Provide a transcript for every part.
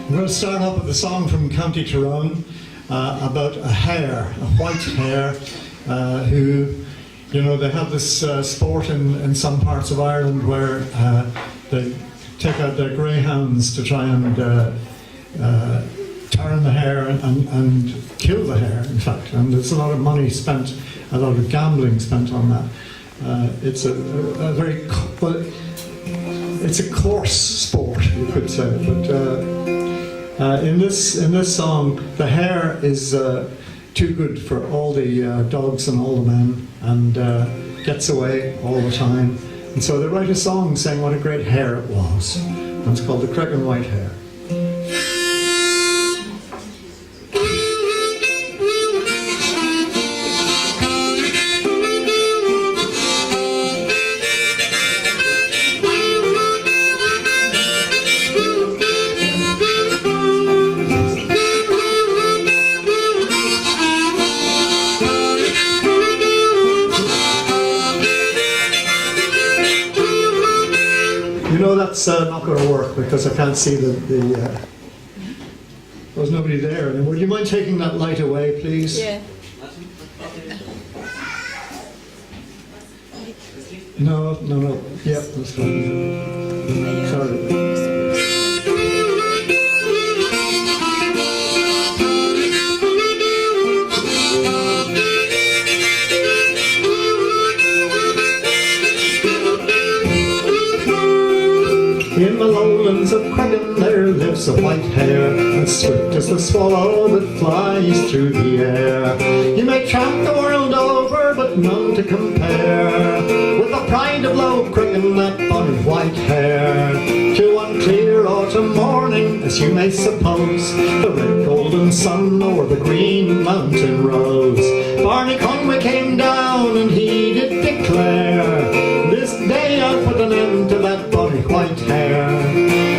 I'm going to start off with a song from County Tyrone about a hare, a white hare, who, you know, they have this sport in some parts of Ireland where they take out their greyhounds to try and turn the hare and kill the hare, in fact. And there's a lot of money spent, a lot of gambling spent on that. It's a very, well, it's a coarse sport, you could say. But in this song, the hare is too good for all the dogs and all the men, and gets away all the time. And so they write a song saying what a great hare it was. And it's called the Cregan White Hare. You know that's not going to work because I can't see there's nobody there. And would you mind taking that light away, please? Yeah. No. Yep, that's fine. Sorry. In the lowlands of Cregan there lives a white hare, as swift as the swallow that flies through the air. You may tramp the world over, but none to compare with the pride of Low Cregan, that bonny white hare. Till one clear autumn morning, as you may suppose, the red golden sun o'er the green mountain rose. Barney Conway came down and he did declare, this day I'll put an end to that bonny white hare.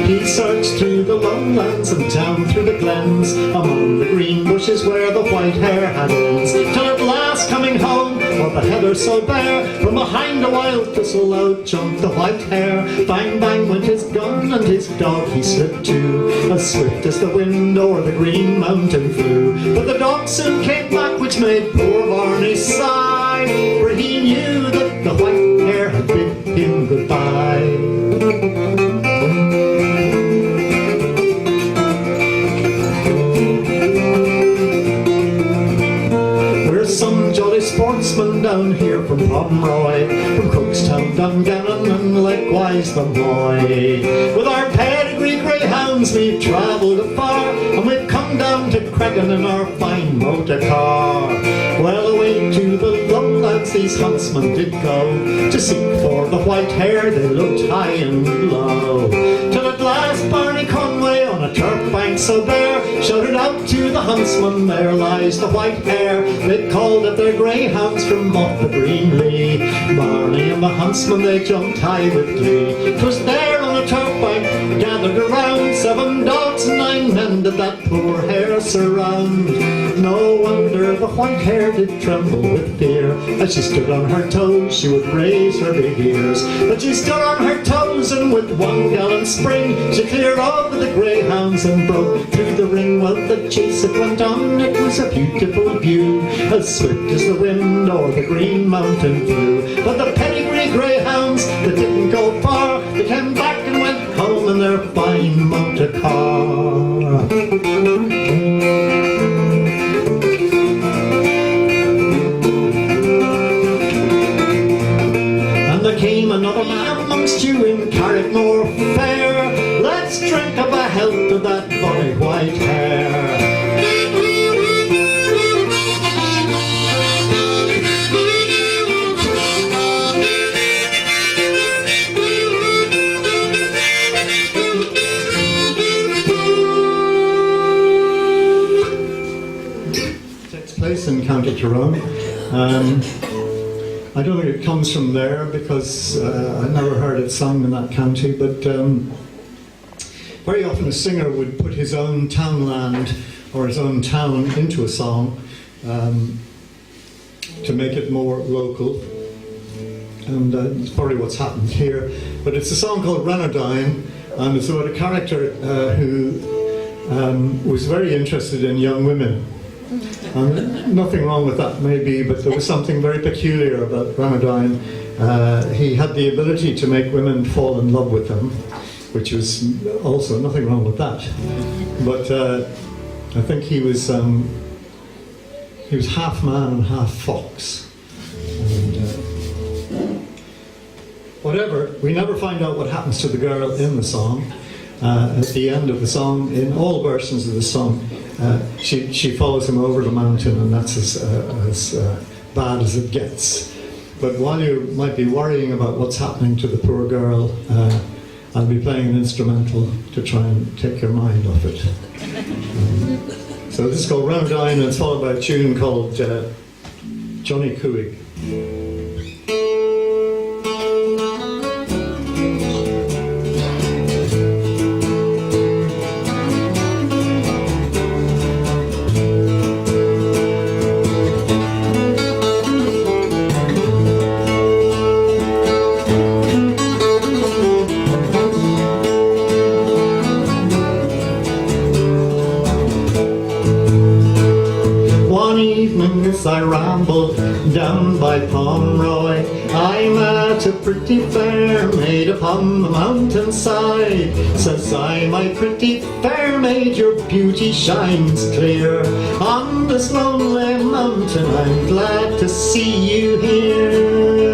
He searched through the lowlands and down through the glens, among the green bushes where the white hare had ends, till at last coming home, o'er the heather so bare, from behind a wild thistle out jumped the white hare. Bang bang went his gun and his dog he slipped too, as swift as the wind o'er the green mountain flew. But the dog soon came back, which made poor Barney sigh, for he knew that the white hare had bid him goodbye. We're some jolly sportsmen down here from Pomeroy, from Cookstown, Dungannon and likewise the Moy. With our pedigree greyhounds we've travelled afar, and we've come down to Cregan in our fine motor car. Well away to the lowlands these huntsmen did go, to seek for the white hare they looked high and low. Till at last Barney Conway on a turf bank so bare shouted out to the huntsman, there lies the white hare. They called at their greyhounds from off the green lea. Barney and the huntsman they jumped high with glee. 'Twas there on a turf bank gathered around, 7 dogs and 9 men did that poor hare surround. No wonder the white hare did tremble with fear, as she stood on her toes she would raise her big ears. But she stood on her toes and with one gallant spring she cleared over the greyhounds and broke through the ring. Well, the chase it went on, it was a beautiful view, as swift as the wind o'er the green mountain flew. But the pedigree greyhounds that didn't go far, they came back and went home in their fine motor car. And there came another man amongst you in Carrickmore fair. Let's drink up a health to that bonny white hare. Place in County Tyrone. I don't think it comes from there because I never heard it sung in that county, but very often a singer would put his own townland or his own town into a song to make it more local, and it's probably what's happened here. But it's a song called Renardine, and it's about a character who was very interested in young women. And nothing wrong with that, maybe, but there was something very peculiar about Ranadine. He had the ability to make women fall in love with him, which was also nothing wrong with that. But I think he was half man and half fox. And, whatever, we never find out what happens to the girl in the song. At the end of the song, in all versions of the song, she follows him over the mountain, and that's as bad as it gets. But while you might be worrying about what's happening to the poor girl, I'll be playing an instrumental to try and take your mind off it. So this is called Ranadine, and it's followed by a tune called Johnny Cooig. As I ramble down by Pomeroy, I met a pretty fair maid upon the mountainside. Says I, my pretty fair maid, your beauty shines clear on this lonely mountain. I'm glad to see you here.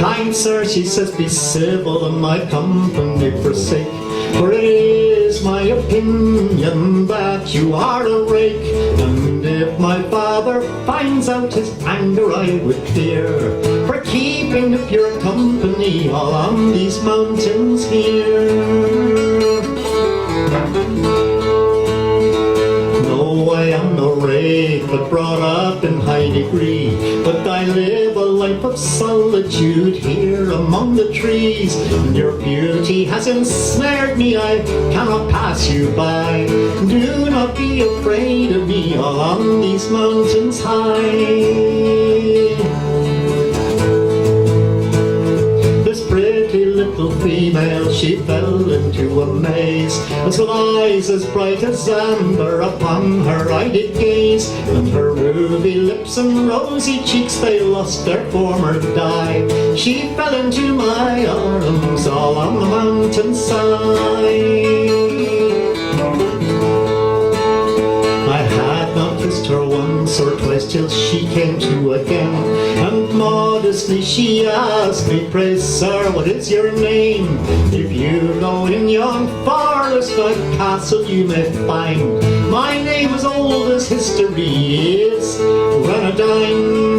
Kind sir, she says, be civil and my company forsake, for it is my opinion that you are a rake. And if my father finds out his anger, I would fear for keeping up your company all on these mountains here. No, I am no rake, but brought up in high degree, but I live a life of solitude here among the trees. And your beauty has ensnared me, I cannot pass you by. Do not be afraid of me all on these mountains high. This pretty little female, she fell into a maze, as with eyes as bright as amber upon her I did gaze. And her ruby lips and rosy cheeks, they lost their former dye. She fell into my arms all on the mountainside. I had not kissed her once or twice till she came to again, and modestly she asked me, pray sir, what is your name? If you go in yon forest a castle you may find. My name is old as history is Ranadine.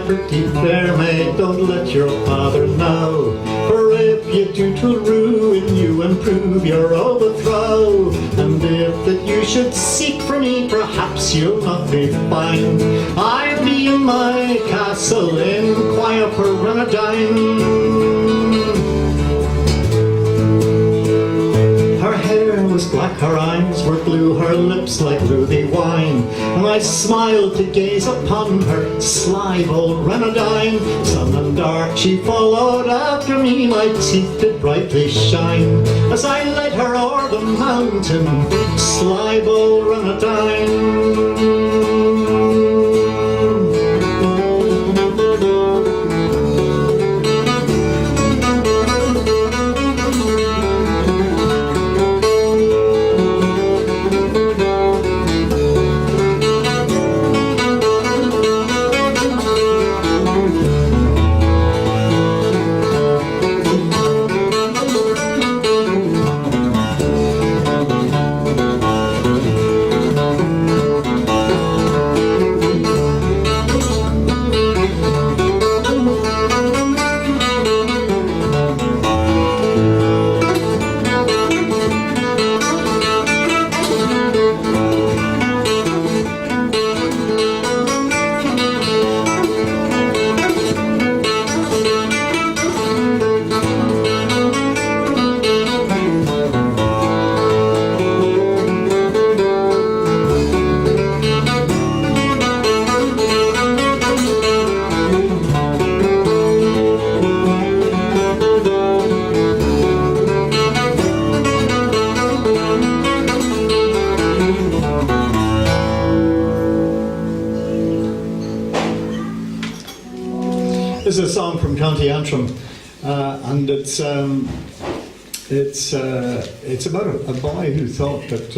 Pretty fair maid, don't let your father know, for if you do, 'twill ruin you and prove your overthrow. And if that you should seek for me, perhaps you'll not be fine. I'll be in my castle in quiet for Ranadine. Her hair was black, her eyes were blue, her lips like ruby wine, and I smiled to gaze upon her, sly old Ranadine. Sun and dark she followed after me, my teeth did brightly shine, as I led her o'er the mountain, sly old Ranadine. This is a song from County Antrim, and it's about a boy who thought that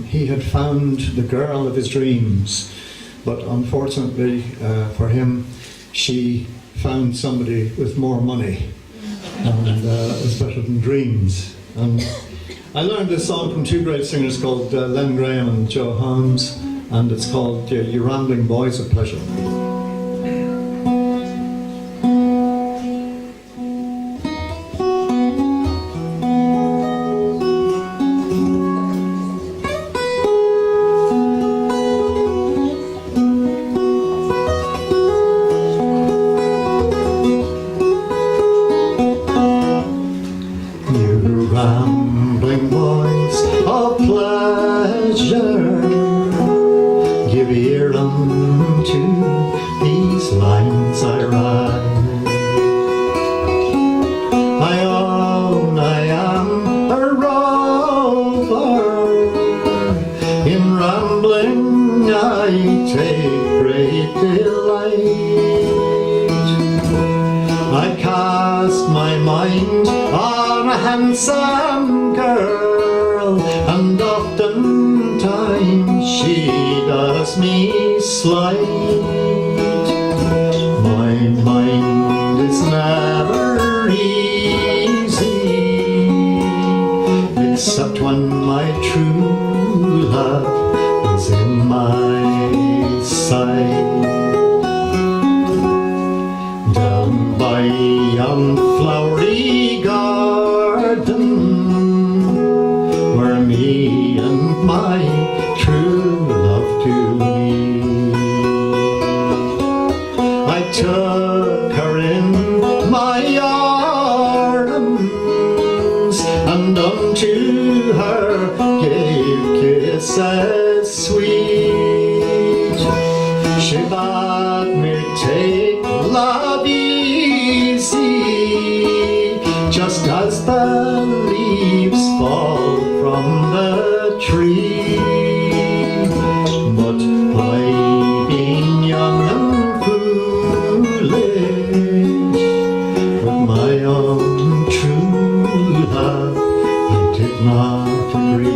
he had found the girl of his dreams, but unfortunately for him, she found somebody with more money, and it was better than dreams. And I learned this song from two great singers called Len Graham and Joe Holmes, and it's called "You Rambling Boys of Pleasure." Rambling boys of pleasure, give ear unto these lines I write. I own I am a rover, in rambling I take great delight. I cast my mind on a handsome girl, and oftentimes she does me slight. My mind is never easy, except when my true love is in my sight. Down by yon flowery garden, where me and my true love do meet, I took her in my arms, and unto her gave kisses sweet. She bade me take love easy, just as the leaves fall from the tree. But I, being young and foolish, with my own true love I did not agree.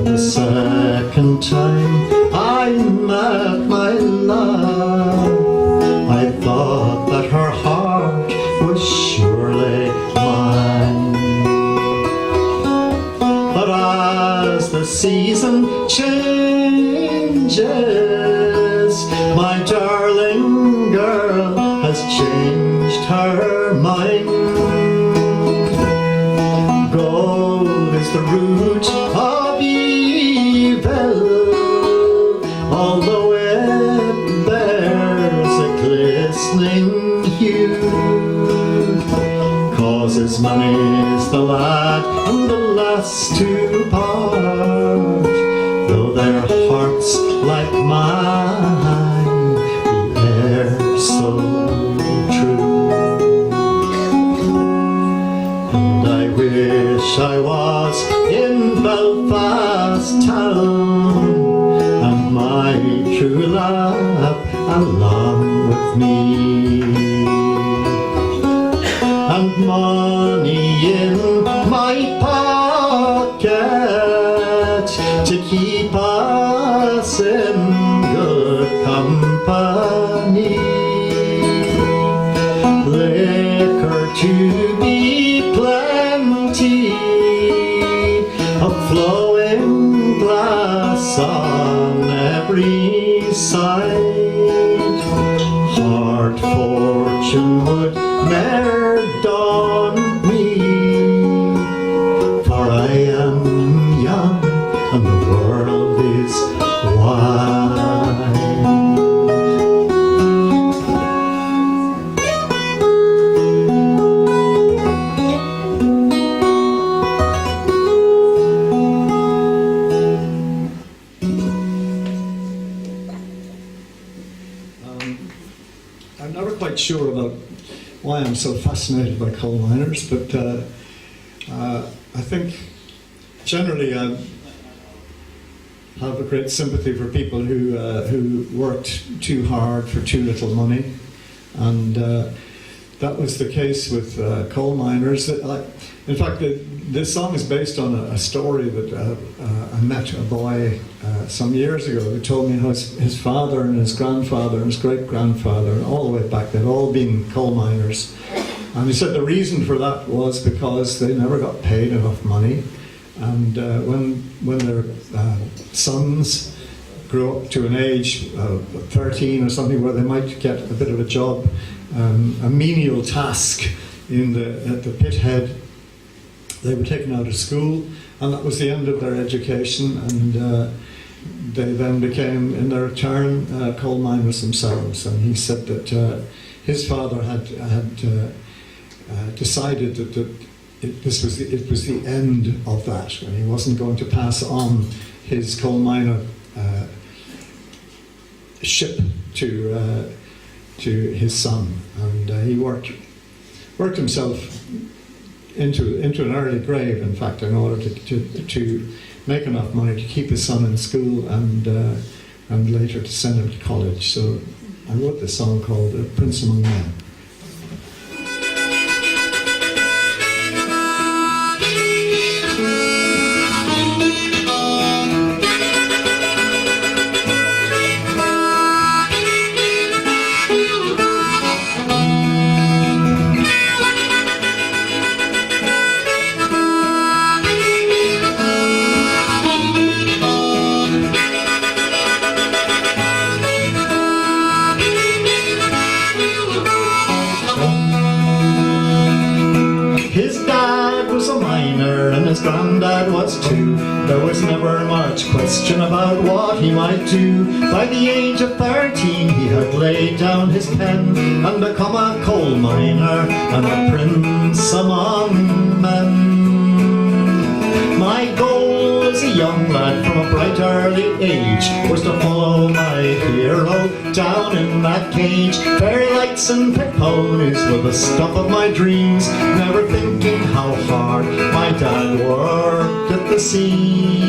The second time I met my love, I thought that her heart was surely mine. But as the season changes, my darling girl has changed her mind. Gold is the root of evil, although it bears a glistening hue. Causes many's the lad and the lass to part, though their hearts like mine be e'er so true. And I wish I was in Belfast town, and my true love along with me, and money in my pocket to keep us in good company, liquor to be plenty, a flowing glass on every side. Hard fortune would ne'er daunt me, for I am young and the world is wide. I'm never quite sure about why I'm so fascinated by coal miners, but I think generally I have a great sympathy for people who worked too hard for too little money, and that was the case with coal miners. In fact, this song is based on a story that I met a boy some years ago who told me how his father and his grandfather and his great-grandfather, and all the way back, they'd all been coal miners. And he said the reason for that was because they never got paid enough money. And when their sons grew up to an age of 13 or something where they might get a bit of a job, a menial task at the pit head, they were taken out of school, and that was the end of their education, and they then became, in their turn, coal miners themselves. And he said that his father had decided that it was the end of that, and he wasn't going to pass on his coal miner ship to his son, and he worked himself into an early grave, in fact, in order to make enough money to keep his son in school and later to send him to college. So I wrote this song called "Prince Among Men." Granddad was too. There was never much question about what he might do. By the age of 13 he had laid down his pen and become a coal miner and a prince among men. My goal as a young lad from a bright early age was to follow my hero down in that cage. Fairy lights and pit ponies were the stuff of my dreams, never thinking how hard my dad worked at the scene.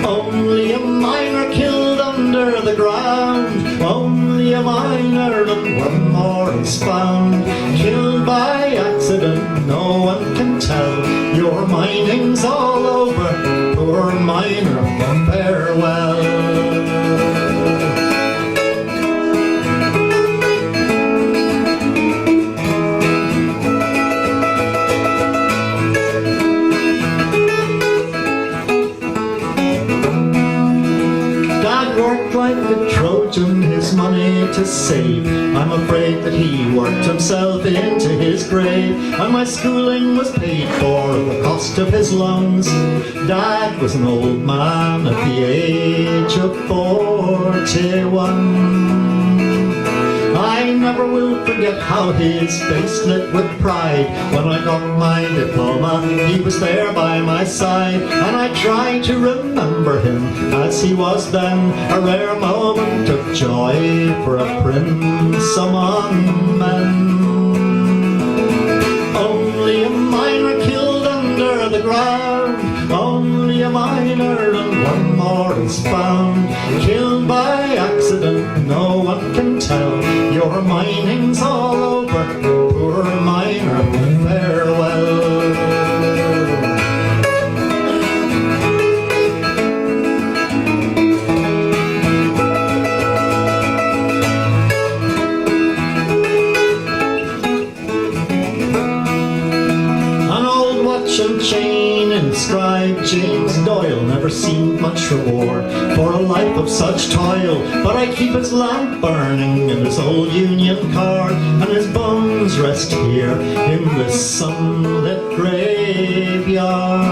Only a miner killed under the ground, only a miner, and one more is found. Killed by accident, no one can tell. Your mining's all over, poor miner, farewell. Like the Trojan, his money to save. I'm afraid that he worked himself into his grave, and my schooling was paid for at the cost of his lungs. Dad was an old man at the age of 41. I never will forget how his face lit with pride when I got my diploma. He was there by my side, and I tried to remember him as he was then. A rare moment of joy for a prince among men. Only a miner killed under the ground, only a miner, and one more is found. Killed by accident, no one can tell. Your mining's all over, poor miner, farewell. And chain inscribed James Doyle never seemed much reward for a life of such toil, but I keep his lamp burning and his old Union card, and his bones rest here in this sunlit graveyard.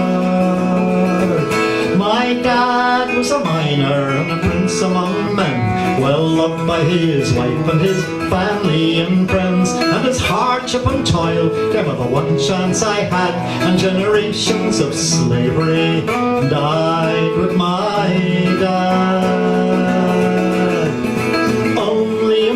My dad was a miner and a prince among men, well loved by his wife and his family and friends, and his hardship and toil gave me the one chance I had, and generations of slavery died with my dad. Only a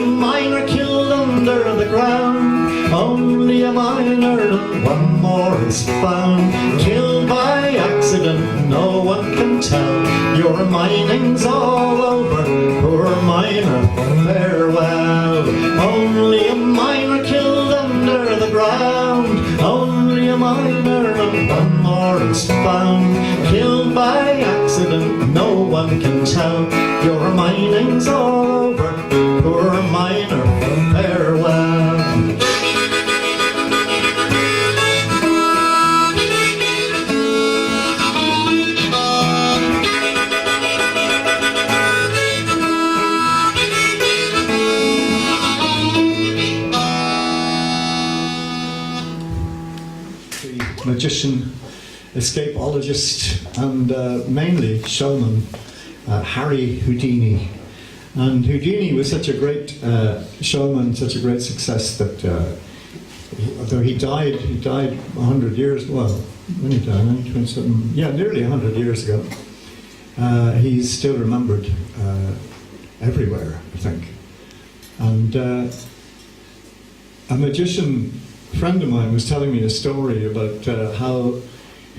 is found. Killed by accident, no one can tell. Your mining's all over, poor miner, farewell. Only a miner killed under the ground. Only a miner and one more is found. Killed by accident, no one can tell. Your mining's all over, poor miner, farewell. Magician, escapologist, and mainly showman, Harry Houdini. And Houdini was such a great showman, such a great success that though he died 100 years, well, when he died, 1927, yeah, nearly 100 years ago, he's still remembered everywhere, I think. And a magician friend of mine was telling me a story about how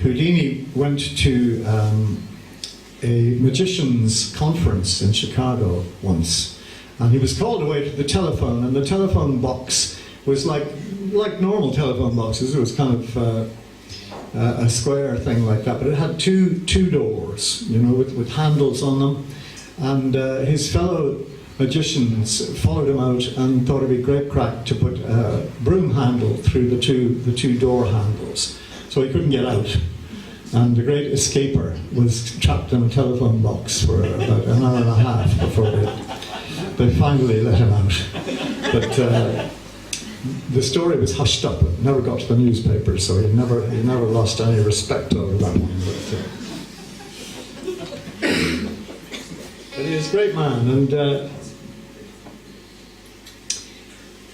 Houdini went to a magician's conference in Chicago once, and he was called away to the telephone, and the telephone box was like normal telephone boxes. It was kind of a square thing like that, but it had two doors, you know, with handles on them, and his fellow magicians followed him out and thought it'd be great crack to put a broom handle through the two door handles, so he couldn't get out. And the great escaper was trapped in a telephone box for about an hour and a half before they finally let him out. But the story was hushed up. It never got to the newspaper, so he never lost any respect over that one. But he was a great man, and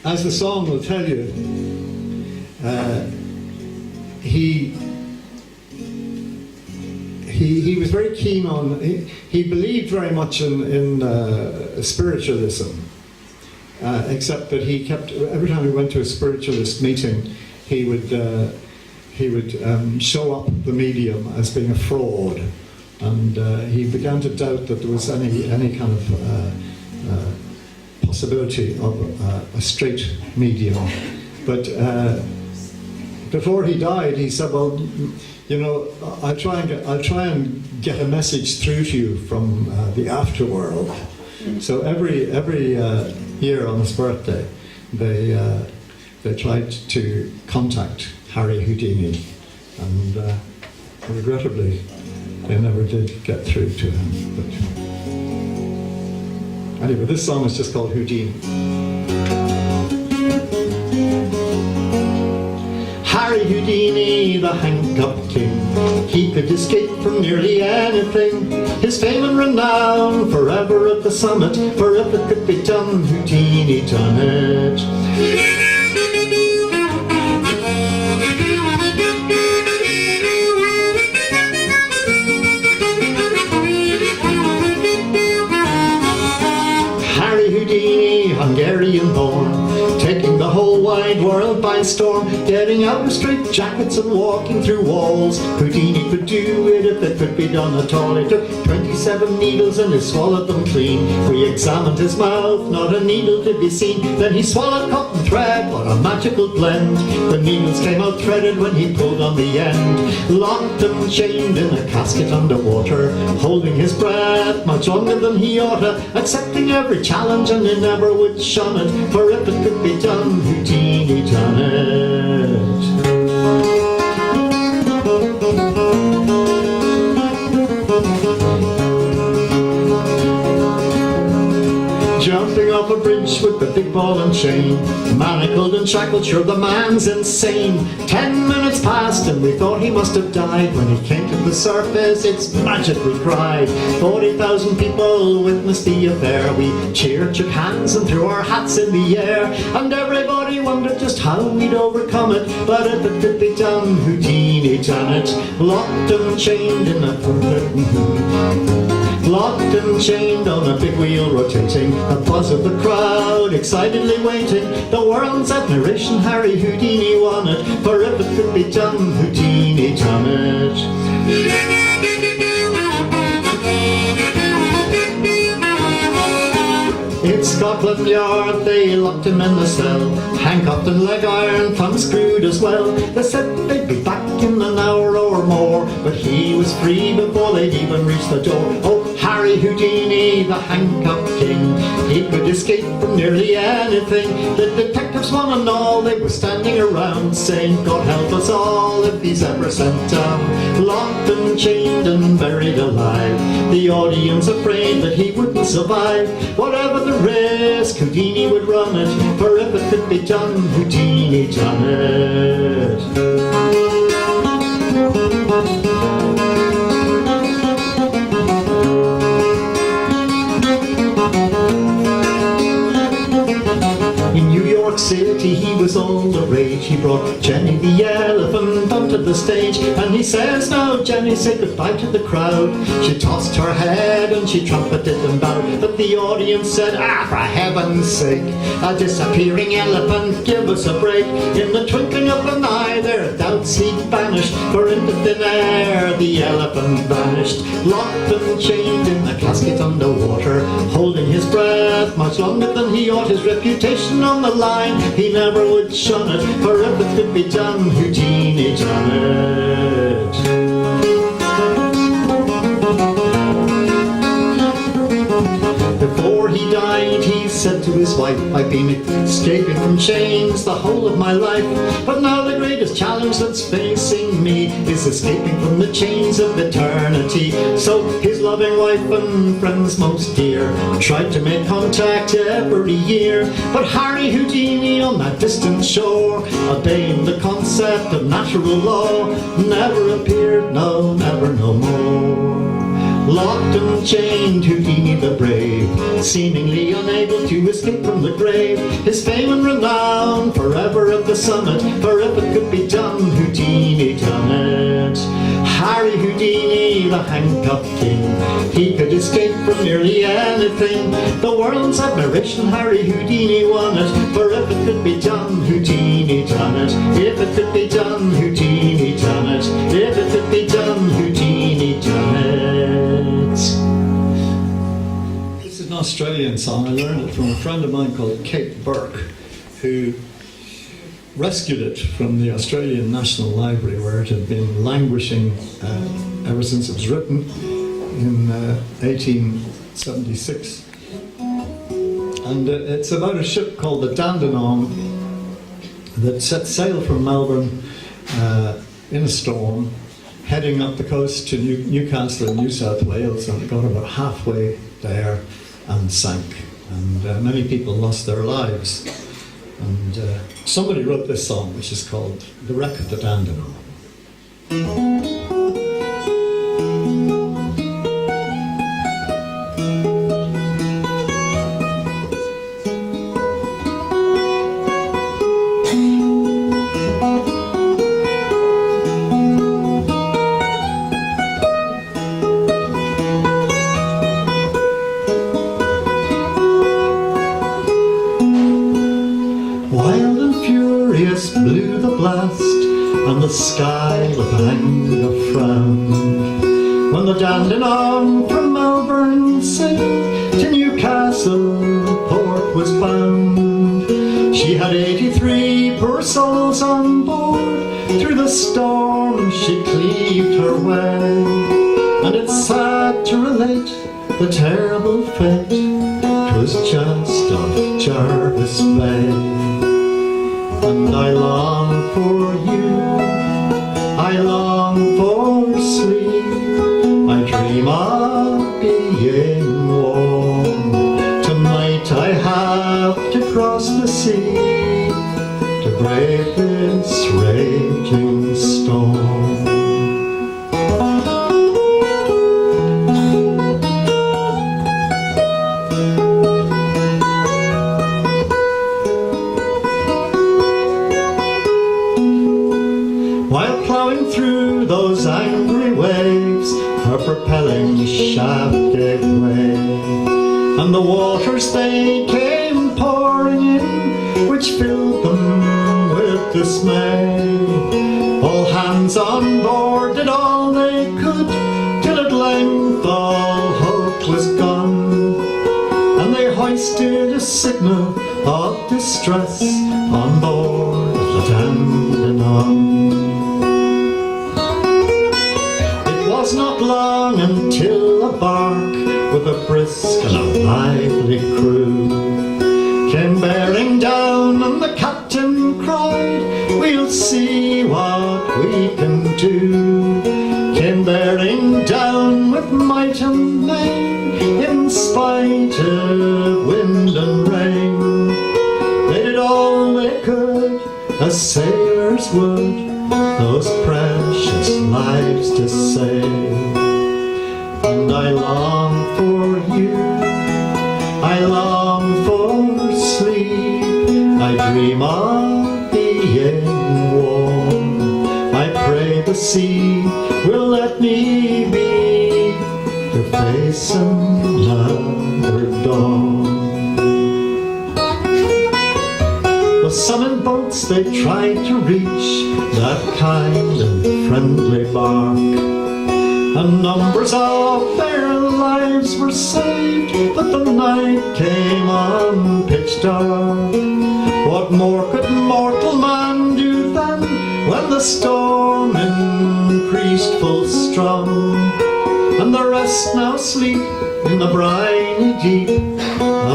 as the song will tell you, he was very keen on, he believed very much in spiritualism, except that he kept, every time he went to a spiritualist meeting, he would show up the medium as being a fraud, and he began to doubt that there was any kind of possibility of a straight medium. But before he died, he said, well, you know, I'll try and get a message through to you from the afterworld. So every year on his birthday, they tried to contact Harry Houdini, and regrettably, they never did get through to him. But anyway, this song is just called Houdini. Harry Houdini, the hang-up king, he could escape from nearly anything. His fame and renown forever at the summit, for if it could be done, Houdini done it. Hungarian born, taking the whole wide world by storm, getting out of straight jackets and walking through walls. Houdini could do it if it could be done at all. He took 27 needles and he swallowed them clean. We examined his mouth, not a needle to be seen. Then he swallowed cotton thread, what a magical blend. The needles came out threaded when he pulled on the end. Locked and chained in a casket underwater, holding his breath much longer than he oughta, accepting every challenge and he never would shun it, for if it could be done, Houdini done it. Jumping off a bridge with the big ball and chain, manacled and shackled, sure the man's insane. 10 minutes passed and we thought he must have died. When he came to the surface, it's magic, we cried. 40,000 people witnessed the affair. We cheered, shook hands and threw our hats in the air, and everybody wondered just how we'd overcome it. But if it could be done, Houdini done it. Locked and chained in a locked and chained on a big wheel rotating, The buzz of the crowd, excitedly waiting, the world's admiration, Harry Houdini won it, for if it could be done, Houdini done it. In Scotland Yard they locked him in the cell, handcuffed and leg iron, thumb screwed as well. They said they'd be back in an hour or more, but he was free before they'd even reached the door. Oh, Harry Houdini, the handcuffed king, he could escape from nearly anything. The detectives, one and all, they were standing around saying, God help us all if he's ever sent down. Locked and chained and buried alive, the audience afraid that he wouldn't survive. Whatever the risk, Houdini would run it, for if it could be done, Houdini done it. In New York City he was all the rage. He brought Jenny the elephant onto the stage, and he says, now Jenny, say goodbye to the crowd. She tossed her head and she trumpeted and bowed, but the audience said, ah, for heaven's sake, a disappearing elephant, give us a break. In the twinkling of an eye their doubts he banished, for into thin air the elephant vanished. Locked and chained in a casket underwater, holding his breath much longer than he ought, his reputation on the line, he never would shun it, for if it could be done, Houdini done it. Before he died he said to his wife, I've been escaping from chains the whole of my life, but now the greatest challenge that's facing me is escaping from the chains of eternity. So his loving wife and friends most dear tried to make contact every year, but Harry Houdini on that distant shore, obeying the concept of natural law, never appeared, no, never no more. Locked and chained, Houdini the brave, seemingly unable to escape from the grave. His fame and renown forever at the summit, for if it could be done, Houdini done it. Harry Houdini, the handcuffed king, he could escape from nearly anything. The world's admiration, Harry Houdini won it, for if it could be done, Houdini done it. If it could be done, Houdini done it. If it could be done, Houdini done it. This is an Australian song. I learned it from a friend of mine called Kate Burke, who rescued it from the Australian National Library, where it had been languishing ever since it was written in 1876. And it's about a ship called the Dandenong that set sail from Melbourne in a storm, heading up the coast to Newcastle in New South Wales, and it got about halfway there and sank, and many people lost their lives. And somebody wrote this song, which is called The Wreck of the Dandenong. Wild and furious blew the blast, and the sky with anger frowned, when the Dandenong from Melbourne sailed to Newcastle port was bound. She had 83 poor souls on board, through the storm she cleaved her way, and it's sad to relate the terrible fate, 'twas just off Jarvis Bay. And I long for you, I long for sleep, I dream of being warm. Tonight I have to cross the sea, to brave this raging storm. While ploughing through those angry waves, her propelling shaft gave way, and the waters they came pouring in, which filled them with dismay. All hands on board did all they could, till at length all hope was gone, and they hoisted a signal of distress on board the Dandenong. It was not long until a bark with a brisk and a lively crew came bearing down, and the captain cried, "We'll see what we can do." Came bearing down with might and main, in spite of wind and rain. They did all they could, as sailors would, those precious lives to save. And I long for you, I long for sleep, I dream of being warm. I pray the sea will let me be to face another dawn. Well, some in boats they tried to reach that kind and friendly bark, and numbers of their lives were saved, but the night came on pitch dark. What more could mortal man do then, when the storm increased full strong, and the rest now sleep in the briny deep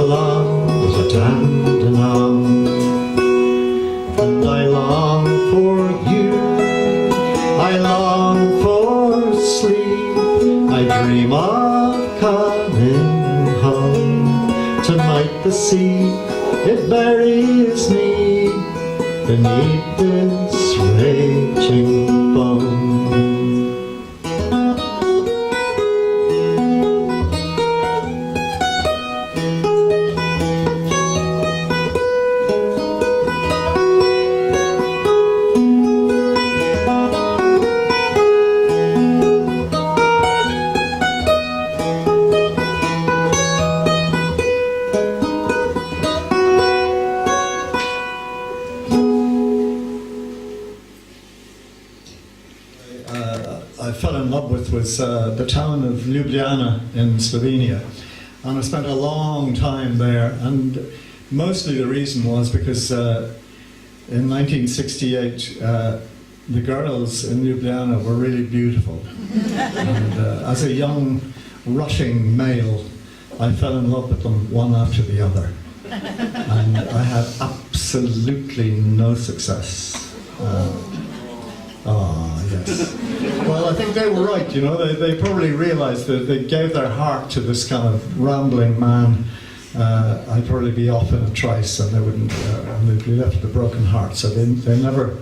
along the Dandenong. And I long for you, I long for sleep, I dream of coming home. Tonight the sea, it buries me beneath this raging foam. I fell in love with was the town of Ljubljana in Slovenia, and I spent a long time there, and mostly the reason was because in 1968 the girls in Ljubljana were really beautiful, and as a young rushing male I fell in love with them one after the other, and I had absolutely no success. Yes. Well, I think they were right, you know, they probably realised that they gave their heart to this kind of rambling man. I'd probably be off in a trice, and they wouldn't, and they'd be left with a broken heart. So they never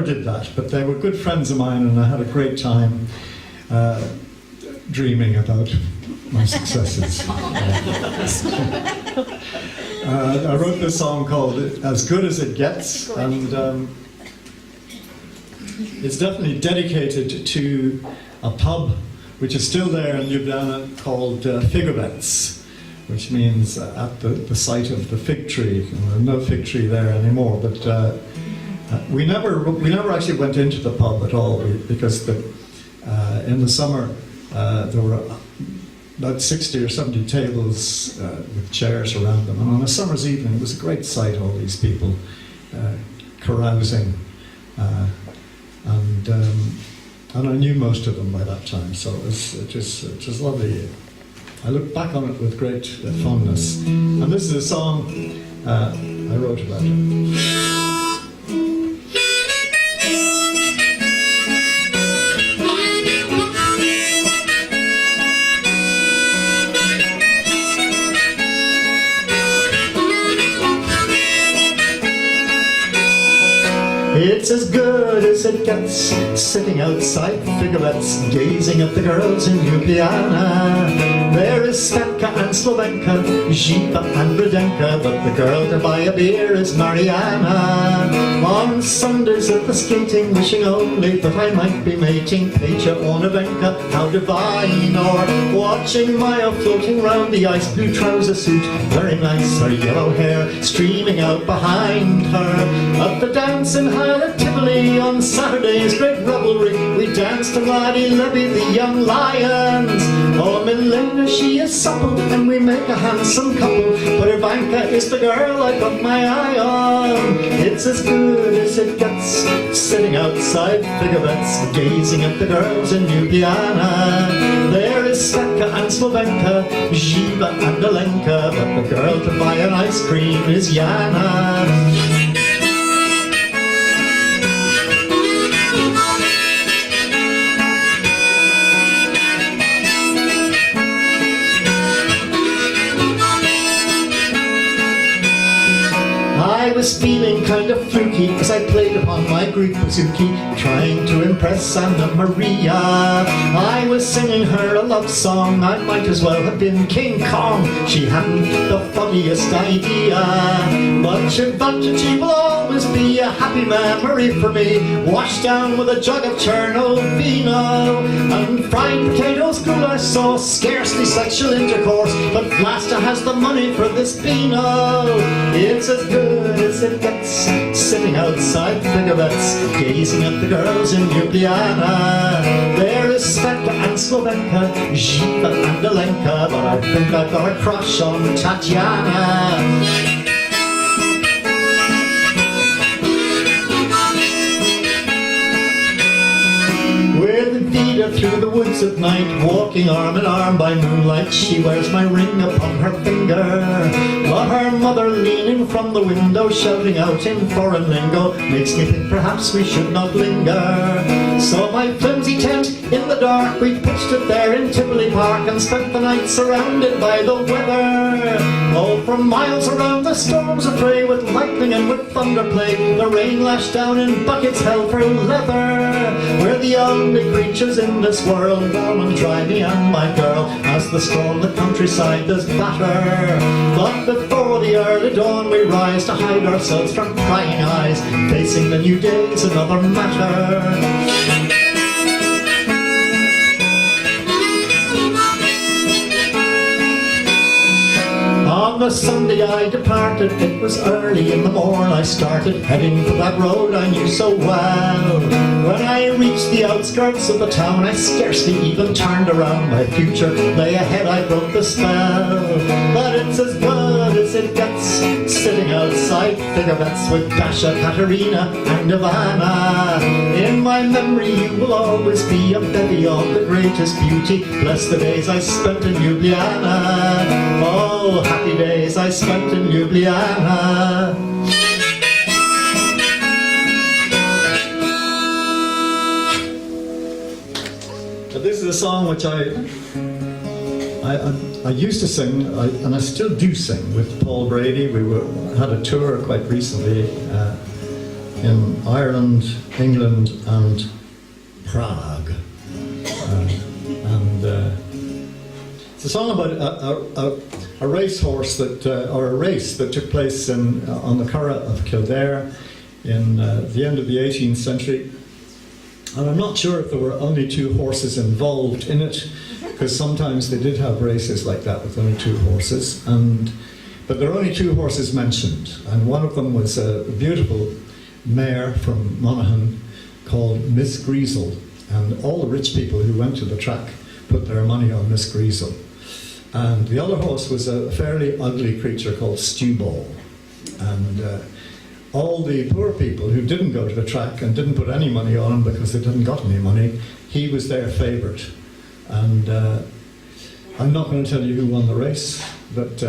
did that. But they were good friends of mine, and I had a great time dreaming about my successes. I wrote this song called "As Good as It Gets," and it's definitely dedicated to a pub which is still there in Ljubljana called Figovets, which means at the site of the fig tree. There's no fig tree there anymore, but we never actually went into the pub at all, because in the summer there were about 60 or 70 tables with chairs around them, and on a summer's evening it was a great sight, all these people carousing. And I knew most of them by that time, so it was lovely. I look back on it with great fondness. And this is a song I wrote about it. It's as good as it gets, sitting outside Figarettes, gazing at the girls in Ljubljana. There is Stanka and Slovenka, Zipa and Radenka, but the girl to buy a beer is Mariana. On Sundays at the skating, wishing only that I might be mating Peja or Nevenka, how divine, or watching Maya floating round the ice blue trouser suit, very nice, her yellow hair streaming out behind her. At the dance in Highland Tivoli on Saturday's great revelry, we danced to Laddie Levy, the young lions. Oh, Milena, she is supple, and we make a handsome couple, but Ivanka is the girl I got my eye on. It's as good as it gets, sitting outside Figarettes, gazing at the girls in Ljubljana. There is Stanka and Slovenka, Ziva and Alenka, but the girl to buy an ice cream is Jana. I was feeling kind of fluky as I played upon my Greek bouzouki, trying to impress Anna Maria. I was singing her a love song, I might as well have been King Kong, she hadn't the foggiest idea. Much advantage will always be a happy memory for me, washed down with a jug of Cherno vino. And fried potatoes, goulash sauce, scarcely sexual intercourse, but Vlasta has the money for this vino. It's as good as it gets, sitting outside Figarettes, gazing at the girls in Ljubljana. There is Stanka and Slovenka, Zipa and Alenka, but I think I've got a crush on Tatiana. With Vida through the woods at night, walking arm in arm by moonlight, she wears my ring upon her finger. But her mother leaning from the window, shouting out in foreign lingo, makes me think perhaps we should not linger. So my flimsy tent in the dark, we pitched it there in Tivoli Park, and spent the night surrounded by the weather. Oh, for miles around the storms affray, with lightning and with thunder play, the rain lashed down in buckets held for leather. We're the only creatures in this world, warm and dry, me and my girl, as the storm the countryside does batter. But before the early dawn we rise to hide ourselves from prying eyes, facing the new day's another matter. On the Sunday I departed, it was early in the morn, I started heading for that road I knew so well. When I reached the outskirts of the town, I scarcely even turned around, my future lay ahead, I broke the spell. But it's as good as it gets, sitting outside Figarettes with Dasha, Katerina and Ivana. In my memory you will always be a bevy of the greatest beauty, bless the days I spent in Ljubljana. Oh, happy days I spent in Ljubljana. This is a song which I used to sing, and I still do sing, with Paul Brady. We had a tour quite recently in Ireland, England and Prague. It's a song about a racehorse or a race that took place on the Curragh of Kildare in the end of the 18th century. And I'm not sure if there were only two horses involved in it, because sometimes they did have races like that with only two horses. But there are only two horses mentioned, and one of them was a beautiful mare from Monaghan called Miss Greasel, and all the rich people who went to the track put their money on Miss Greasel. And the other horse was a fairly ugly creature called Stewball. And all the poor people who didn't go to the track and didn't put any money on him because they didn't got any money, he was their favourite. And I'm not going to tell you who won the race, but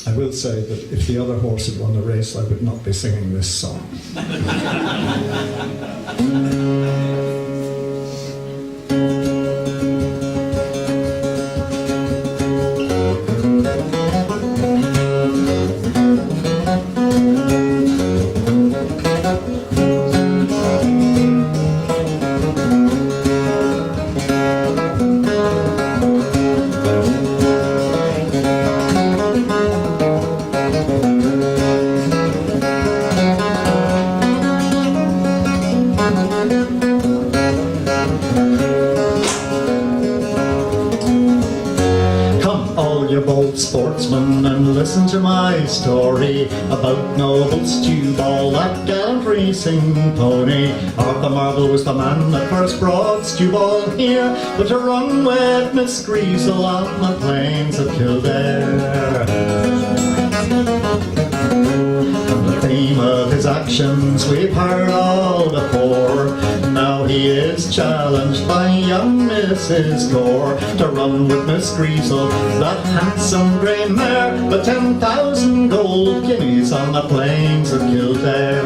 I will say that if the other horse had won the race, I would not be singing this song. and listen to my story about noble Stew Ball, that gallant racing pony. Arthur Marble was the man that first brought Stew Ball here, but to run with Miss Greasel on the plains of Kildare. The theme of his actions we've heard all before. Now he is challenged by young Mrs. Gore to run with Miss Greasel, that handsome grey mare, but 10,000 gold guineas on the plains of Kildare.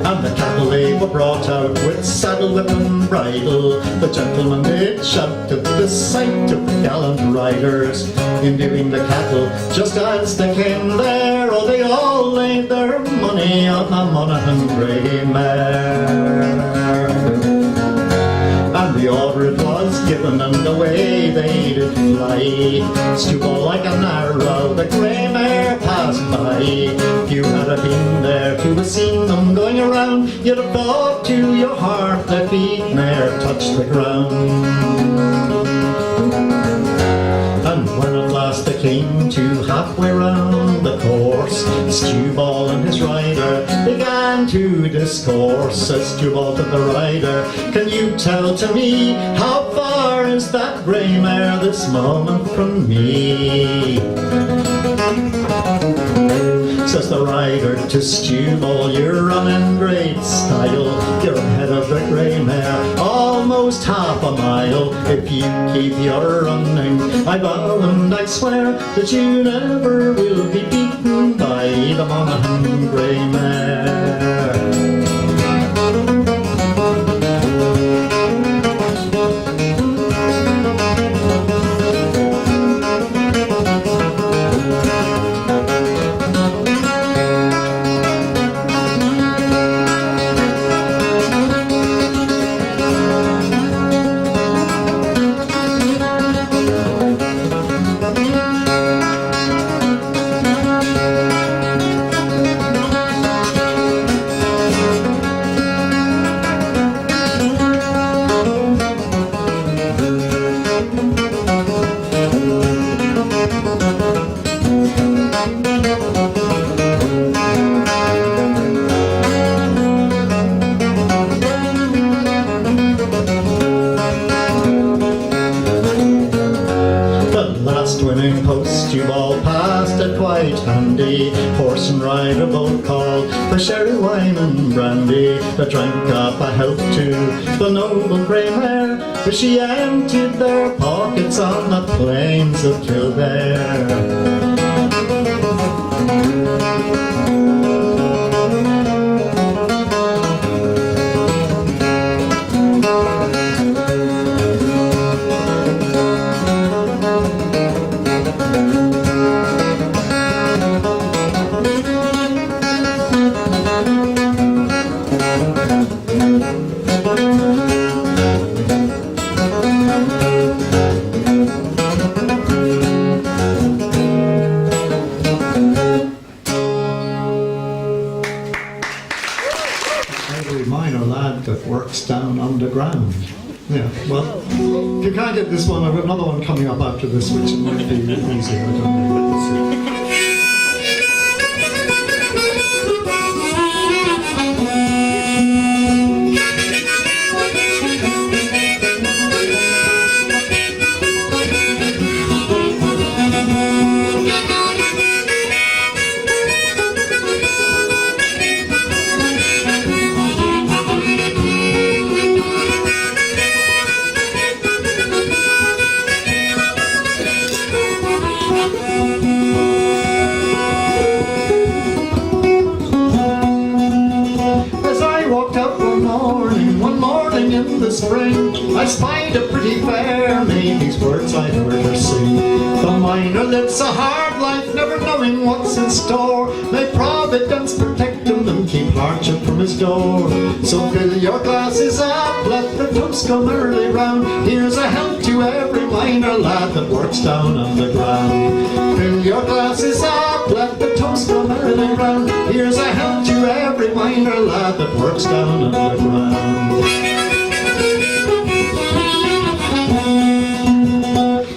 And the cattle they were brought out with saddle, whip and bridle. The gentlemen did shout at the sight of the gallant riders, endearing the cattle just as they came there. Oh, they all laid their money on the Monaghan grey mare. And the order it was given, and away they did fly. Stew Ball like an arrow, the grey mare passed by. If you had been there to have seen them going around, you'd have thought to your heart that the mare touched the ground. And when at last they came to halfway round the course, Stew Ball and his rider began to discourse. Says Stew Ball to the rider, "Can you tell to me how far is that grey mare this moment from me?" Says the rider to Stew Ball, "You're running great style, you're ahead of the grey mare almost half a mile. If you keep your running, I vow and I swear that you never will be beaten by the Monaghan grey mare." Winning post, Stew Ball passed it quite handy. Horse and rider both called for sherry, wine and brandy. They drank up a health to the noble grey mare, for she emptied their pockets on the plains of Kildare. Down underground. Yeah, well, if you can't get this one, I've got another one coming up after this, which might be easier. I don't know. Let's see. In the spring, I spied a pretty fair maid. These words I heard her sing: "The miner lives a hard life, never knowing what's in store. May Providence protect him and keep hardship from his door. So fill your glasses up, let the toast come early round. Here's a health to every miner lad that works down underground. Fill your glasses up, let the toast come early round. Here's a health to every miner lad that works down underground."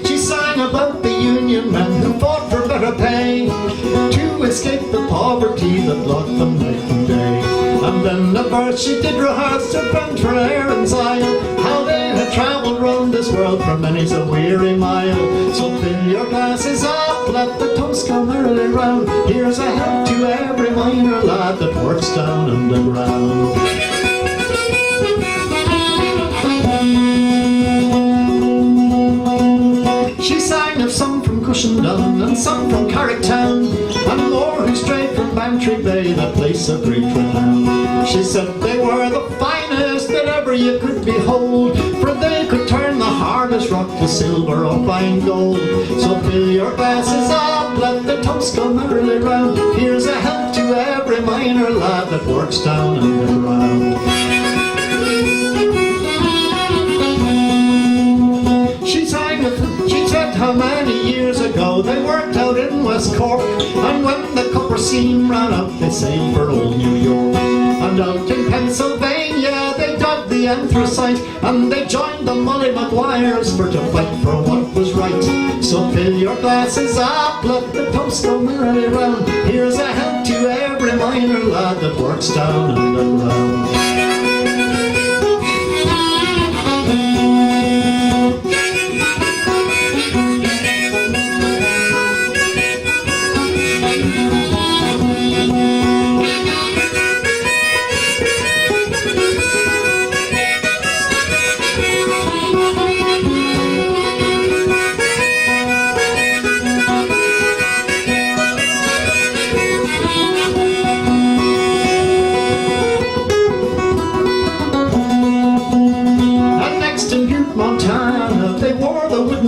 She sang about the union men who fought for better pay to escape the poverty that locked them night and day. And then at birth she did rehearse to bend her errands isle, how they had travelled round this world for many's a weary mile. So fill your glasses up, let the toast go merrily round. Here's a health to every miner lad that works down underground. She sang of some from Cushendun and some from Carricktown, and more who strayed from Bantry Bay, that place of great renown. She said they were the finest that ever you could behold, for they could turn the hardest rock to silver or fine gold. So fill your glasses up, let the toast go merrily round. Here's a health to every miner lad that works down underground. She said how many years ago they worked out in West Cork, and when the copper seam ran out they sailed for old New York. And out in Pennsylvania they dug the anthracite, and they joined the Molly Maguires for to fight for what was right. So fill your glasses up, let the toast go merrily round. Here's a health to every miner lad that works down underground.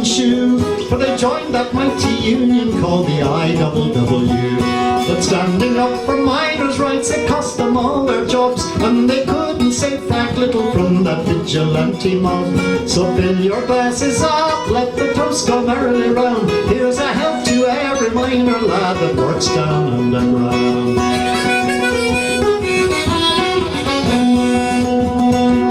Shoe, for they joined that mighty union called the IWW. But standing up for miners' rights, it cost them all their jobs, and they couldn't save Frank Little from that vigilante mob. So fill your glasses up, let the toast go merrily round. Here's a health to every miner lad that works down underground.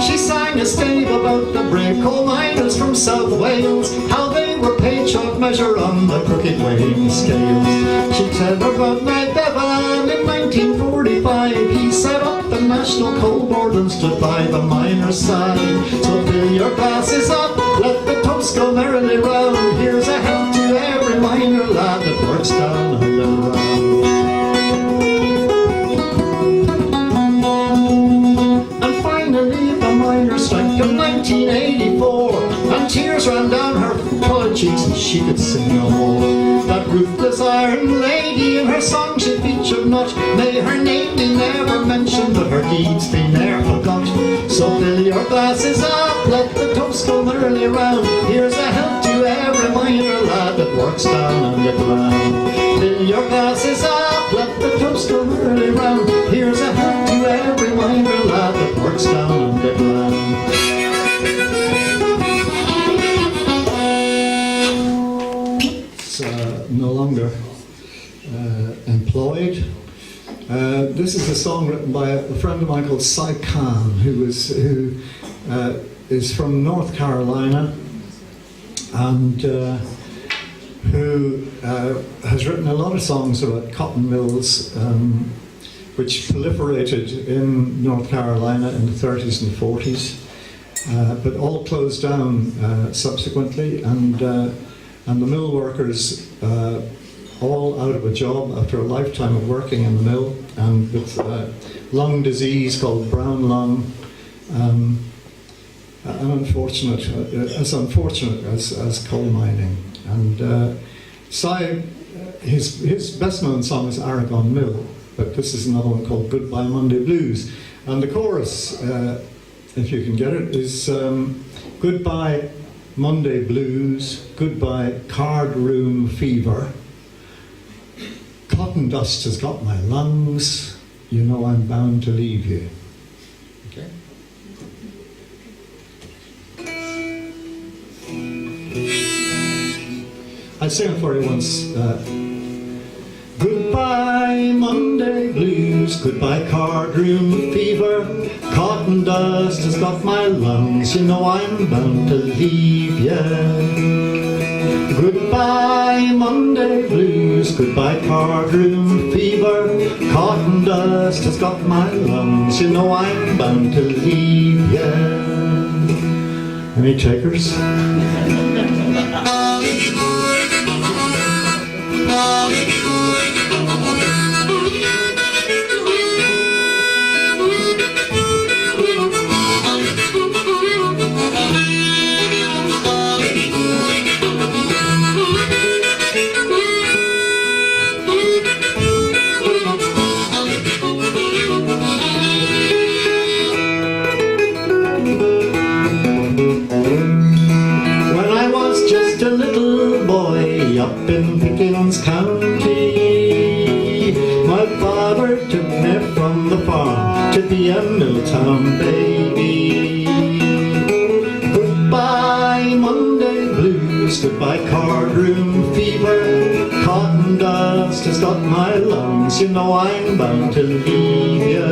She sang a stave about the brave coal miners from South Wales, how they were paid short measure on the crooked weighing scales. She said about Ned Bevan in 1945, he set up the National Coal Board and stood by the miners' side. So fill your glasses up, let the toast go merrily round. Here's a health to every miner lad that works down underground. Strike of 1984, and tears ran down her pallid cheeks and she could sing no more. That ruthless iron lady in her song she featured not, may her name be never mentioned, but her deeds be ne'er forgot. So fill your glasses up, let the toast go merrily round. Here's a health to every miner lad that works down underground. Fill your glasses up, let the toast go merrily round. Here's a health to every miner lad that works down underground. No longer employed. This is a song written by a friend of mine called Cy Khan, who is from North Carolina, and who has written a lot of songs about cotton mills, which proliferated in North Carolina in the 30s and 40s, but all closed down subsequently, and the mill workers all out of a job after a lifetime of working in the mill, and with lung disease called brown lung, unfortunate as coal mining. And Cy, his best known song is Aragon Mill, but this is another one called Goodbye Monday Blues. And the chorus, if you can get it, is goodbye Monday blues, goodbye card room fever, cotton dust has got my lungs, you know I'm bound to leave you. Okay. I sang for you once. Goodbye Monday blues, goodbye card room fever, cotton dust has got my lungs, you know I'm bound to leave ya. Goodbye Goodbye Monday blues, goodbye cardroom fever. Cotton dust has got my lungs, you know I'm bound to leave ya. Any takers? Just a little boy up in Pickens County, my father took me from the farm to be a Milltown baby. Goodbye Monday blues, goodbye cardroom fever. Cotton dust has got my lungs, you know I'm bound to leave ya.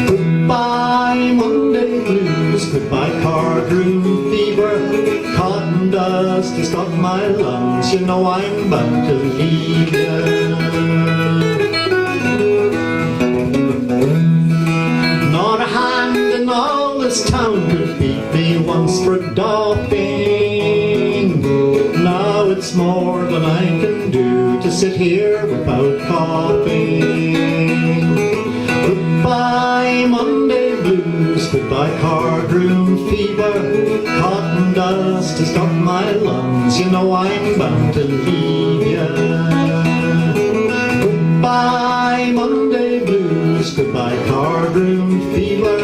Goodbye Monday blues, goodbye cardroom fever. Cotton dust has got my lungs, you know I'm bound to leave ya. Not a hand in all this town could beat me once for doffing. Now it's more than I can do to sit here without coughing. Goodbye Monday blues, goodbye cardroom fever. Cotton dust has got my lungs, you know I'm bound to leave ya. Goodbye Monday blues, goodbye cardroom fever.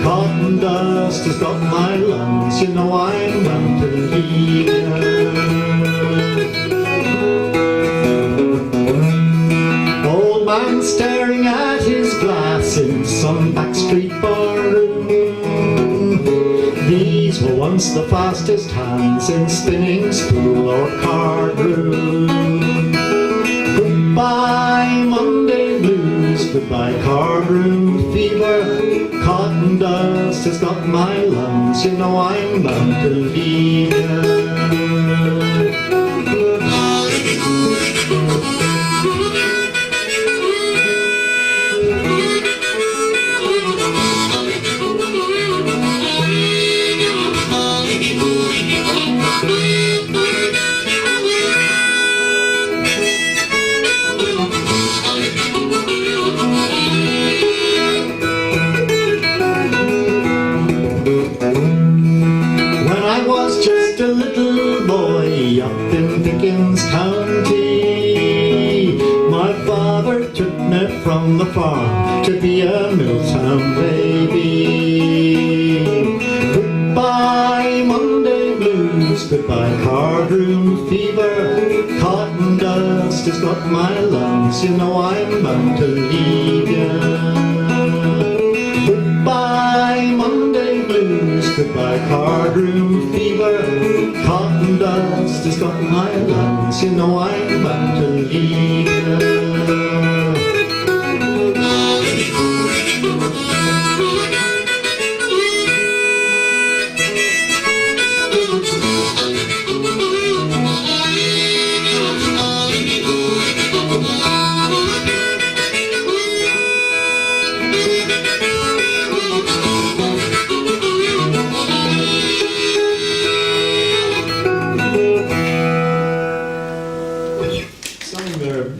Cotton dust has got my lungs, you know I'm bound to leave ya. Old man staring at his glass in some backstreet barroom. These were once the fastest hands in spinning spool or cardroom. Goodbye Monday blues, goodbye cardroom fever. Cotton dust has got my lungs, you know I'm bound to leave ya. Just a little boy up in Pickens County, my father took me from the farm to be a Milltown baby. Goodbye Monday blues, goodbye cardroom fever. Cotton dust has got my lungs, you know I'm bound to leave ya. Goodbye Monday blues, goodbye cardroom fever. Cotton dust has got my lungs, you know I'm bound to leave ya.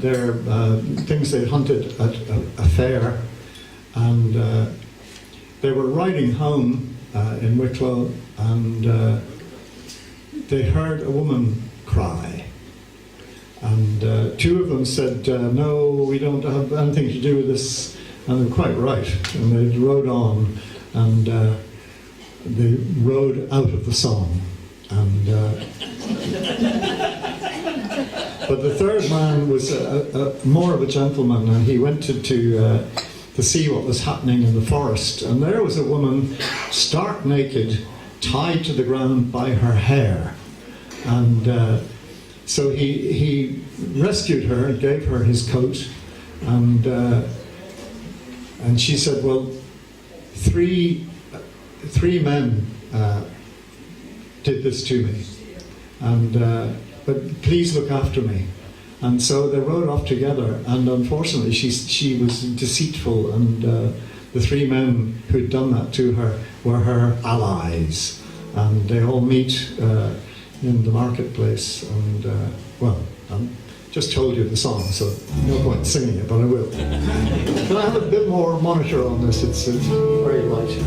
They're things they hunted at a fair, and they were riding home in Wicklow, and they heard a woman cry, and two of them said, no, we don't have anything to do with this, and they were quite right, and they rode on, and they rode out of the song, and but the third man was more of a gentleman, and he went to see what was happening in the forest. And there was a woman, stark naked, tied to the ground by her hair. And so he rescued her and gave her his coat. And she said, well, three men did this to me. and but please look after me. And so they rode off together, and unfortunately she was deceitful, and the three men who'd done that to her were her allies, and they all meet in the marketplace, and well, I just told you the song, so no point singing it, but I will. Can I have a bit more monitor on this? It's very light.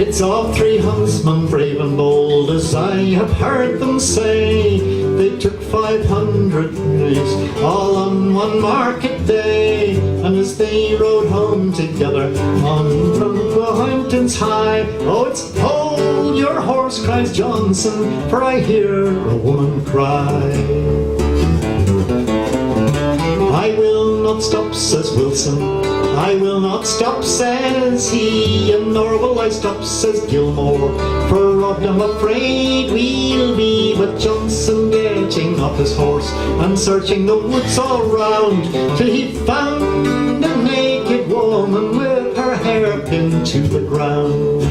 It's of three huntsmen brave and bold, as I have heard them say. They took 500 knights all on one market day, and as they rode home together on from the mountains high, oh, it's hold your horse, cries Johnson, for I hear a woman cry. I will not stop, says Wilson, I will not stop, says he, and nor will I stop, says Gilmore, for robbed I'm afraid we'll be. But Johnson, getting off his horse and searching the woods all round, till he found a naked woman with her hair pinned to the ground.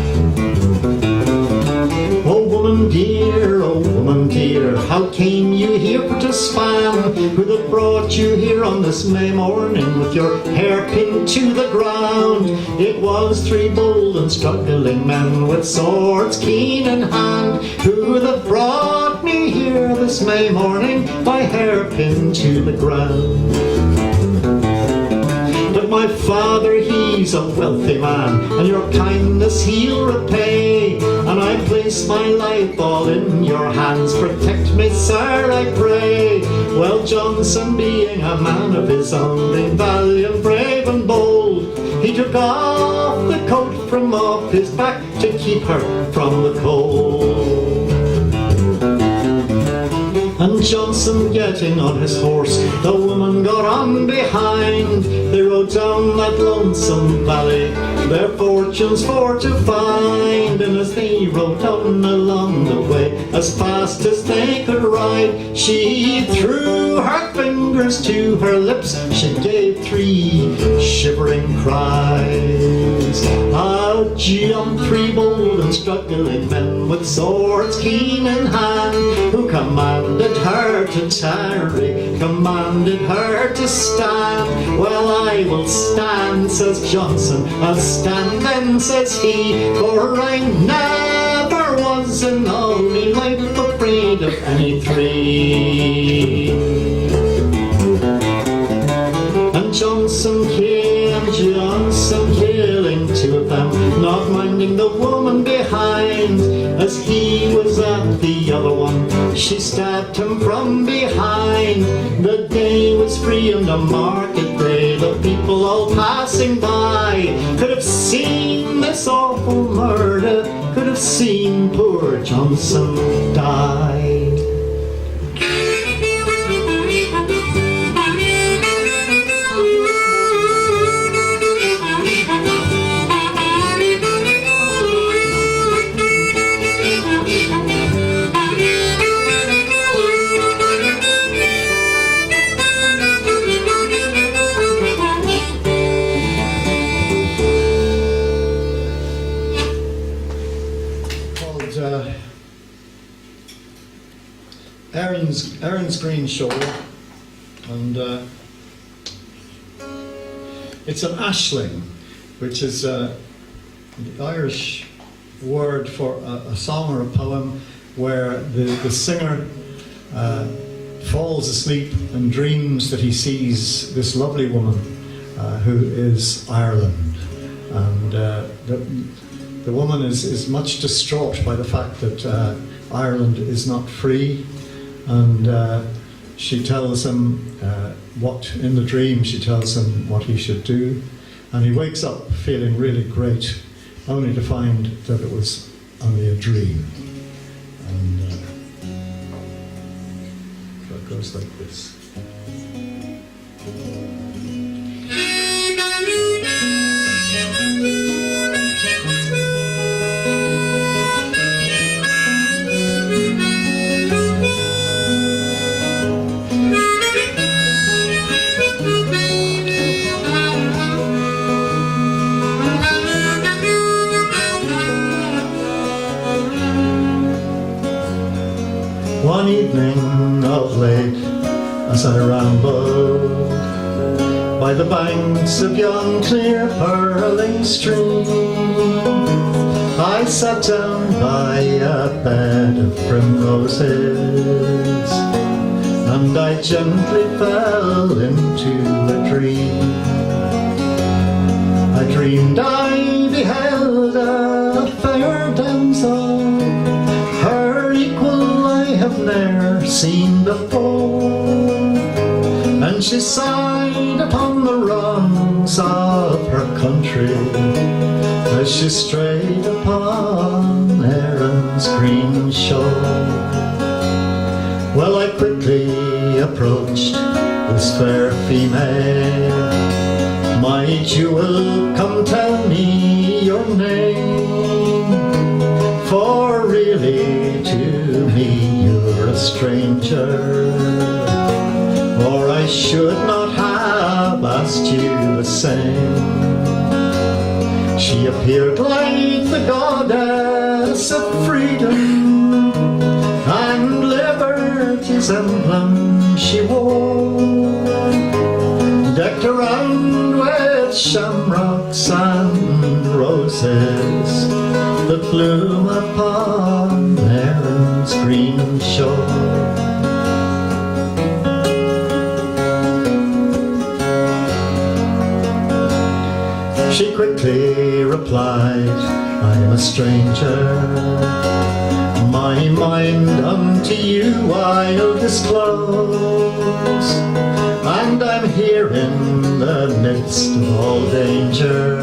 Oh woman dear, how came you here for to span? Who that brought you here on this May morning with your hair pinned to the ground? It was three bold and struggling men with swords keen in hand, who that brought me here this May morning, my hair pinned to the ground. But my father, he's a wealthy man, and your kindness he'll repay, and I place my life all in your hands. Protect me, sir, I pray. Well, Johnson, being a man of his own, being valiant, brave and bold, he took off the coat from off his back to keep her from the cold. And Johnson, getting on his horse, the woman got on behind. They rode down that lonesome valley, their fortunes for to find. And as they rode on along the way, as fast as they could ride, she threw her fingers to her lips, she gave three shivering cries. Out jumped three bold and struggling men with swords keen in hand, who commanded her to tarry, commanded her to stand. Well, I will stand, says Johnson, I'll stand then, says he, for I never was in all my life afraid of any three. And Johnson killing two of them, not minding the woman behind. As he was at the other one, she stabbed him from behind. The day was free and a market day, the people all passing by could have seen this awful murder, could have seen poor Johnson die. Erin's Green Shoulder, and it's an ashling, which is the Irish word for a song or a poem where the singer falls asleep and dreams that he sees this lovely woman who is Ireland, and the woman is much distraught by the fact that Ireland is not free. And she tells him what, in the dream, she tells him what he should do. And he wakes up feeling really great, only to find that it was only a dream. And goes like this. One evening of late, as I rambled by the banks of yon clear purling stream, I sat down by a bed of primroses, and I gently fell into a dream. I dreamed I beheld a fair damsel, her equal I have ne'er seen before, and she sighed upon the wrongs of her country as she strayed upon Erin's green shore. Well, I quickly approached this fair female. My jewel, come tell me your name, for really to me you're a stranger, or I should not have asked you the same. She appeared like the goddess of freedom, and liberty's emblem she wore, decked around with shamrocks and roses that bloom upon Erin's green shore. She quickly replied, I am a stranger, my mind unto you I'll disclose, and I'm here in the midst of all danger,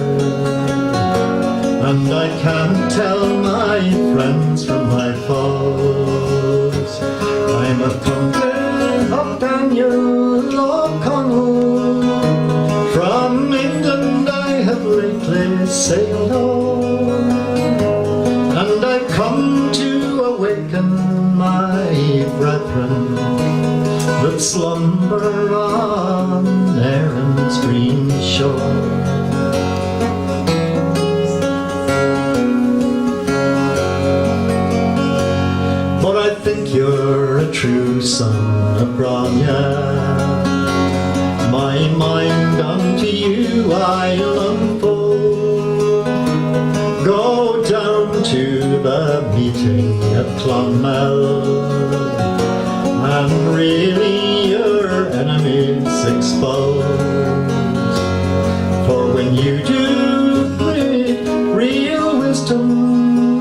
and I can't tell my friends from my foes. I'm a comrade of Daniel O'Connell, from England I have lately sailed on, and I've come to awaken my brethren that slumber on Erin's green shore. But I think you're a true son of Grania, my mind unto you I'll unfold. Go down to the meeting at Clonmel, and really your enemies expose, for when you do with real wisdom,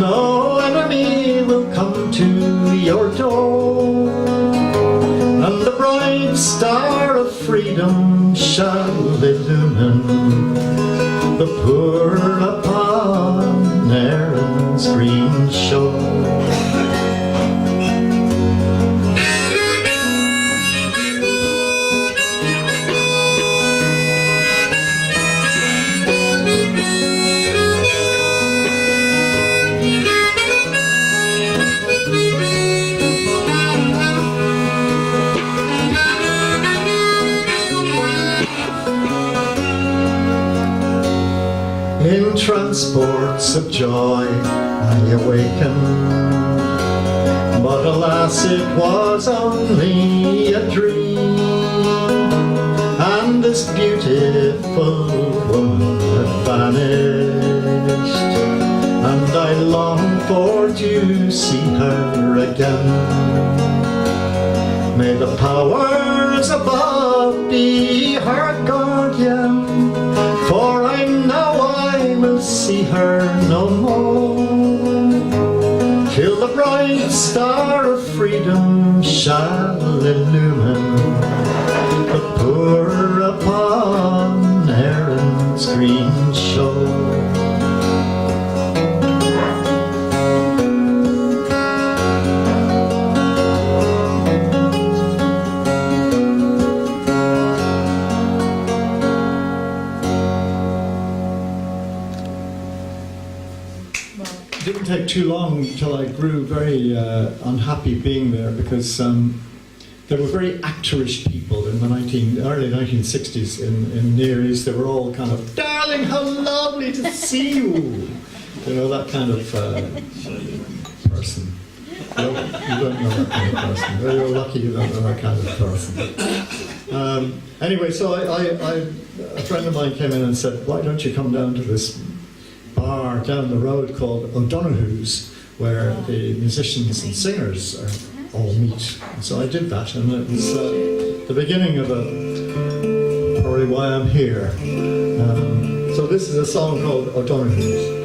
no enemy will come to your door, and the bright star of freedom shall illumine the poor upon Erin's green shore. In transports of joy I awakened, but alas it was only a dream, and this beautiful woman had vanished, and I longed for to see her again. May the powers above be her guardian, for I know I will see her no more, till the bright star of freedom shall illumine the poor upon Erin's green shore. too long till I grew very unhappy being there, because there were very actorish people in the early 1960s in Near East. They were all kind of, darling, how lovely to see you. You know, that kind of person. You don't know that kind of person. You're lucky you don't know that kind of person. Anyway, so a friend of mine came in and said, why don't you come down to this bar down the road called O'Donoghue's, where the musicians and singers all meet. And so I did that, and it was the beginning of probably why I'm here. So this is a song called O'Donoghue's.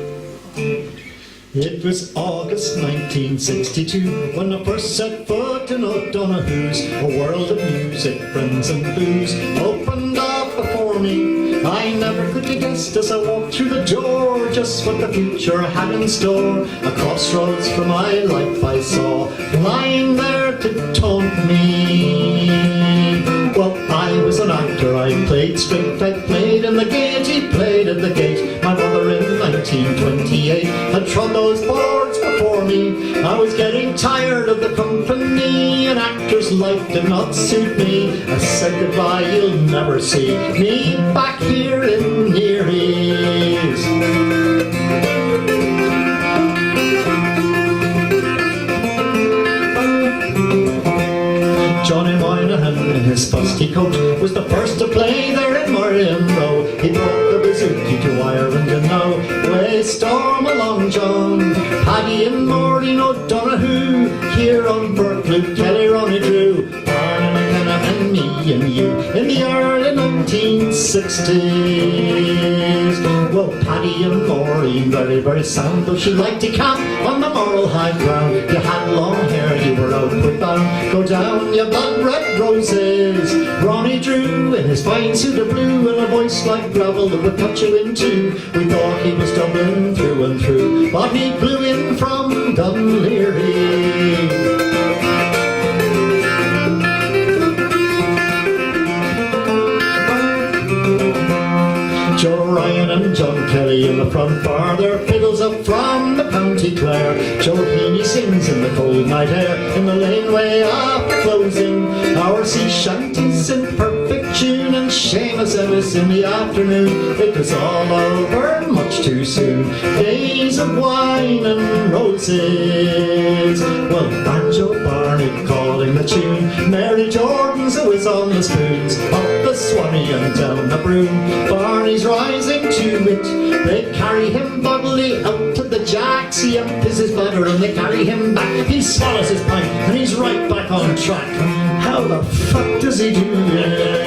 It was August 1962 when I first set foot in O'Donoghue's. A world of music, friends and booze opened up before me. I never could have guessed as I walked through the door just what the future had in store. A crossroads for my life I saw, lying there to taunt me. Well, I was an actor, I played straight, I played in the Gaiety, played at the Gate. My mother in 1928 had trod those boards before me. I was getting tired of the company, an actor's life did not suit me. I said goodbye, you'll never see me back here in Near East. Johnny Moynihan in his fusty coat was the first to play there in Marion Row. He brought the bouzouki to Ireland, you know. Way storm along, John. Paddy and Maureen O'Donoghue, here on Burke, Luke Kelly, Ronnie Drew, Barney McKenna and me and you in the early 1960s. Well, Paddy and Maureen, very, very sound, though she liked to camp on the moral high ground. You had long hair, you were outward bound. Go down, you blood red roses. Ronnie Drew in his fine suit of blue and a voice like gravel that would cut you in two. We thought he was Dublin through and through, but he blew in from Dunleary. Joe Ryan and John Kelly in the front bar, their fiddles up from the County Clare. Joe Heaney sings in the cold night air, in the laneway after closing. Our sea shanties in perfect tune, and Seamus Ellis in the afternoon. It was all over much too soon, days of wine and roses. Well, Banjo Barney calling the tune, Mary Jordan's a whiz on the spoons, up the Swanee and down the Broom. Barney's rising to it, they carry him bodily out to the jacks. He empties his bladder and they carry him back. He swallows his pint and he's right back on track. How the fuck does he do it?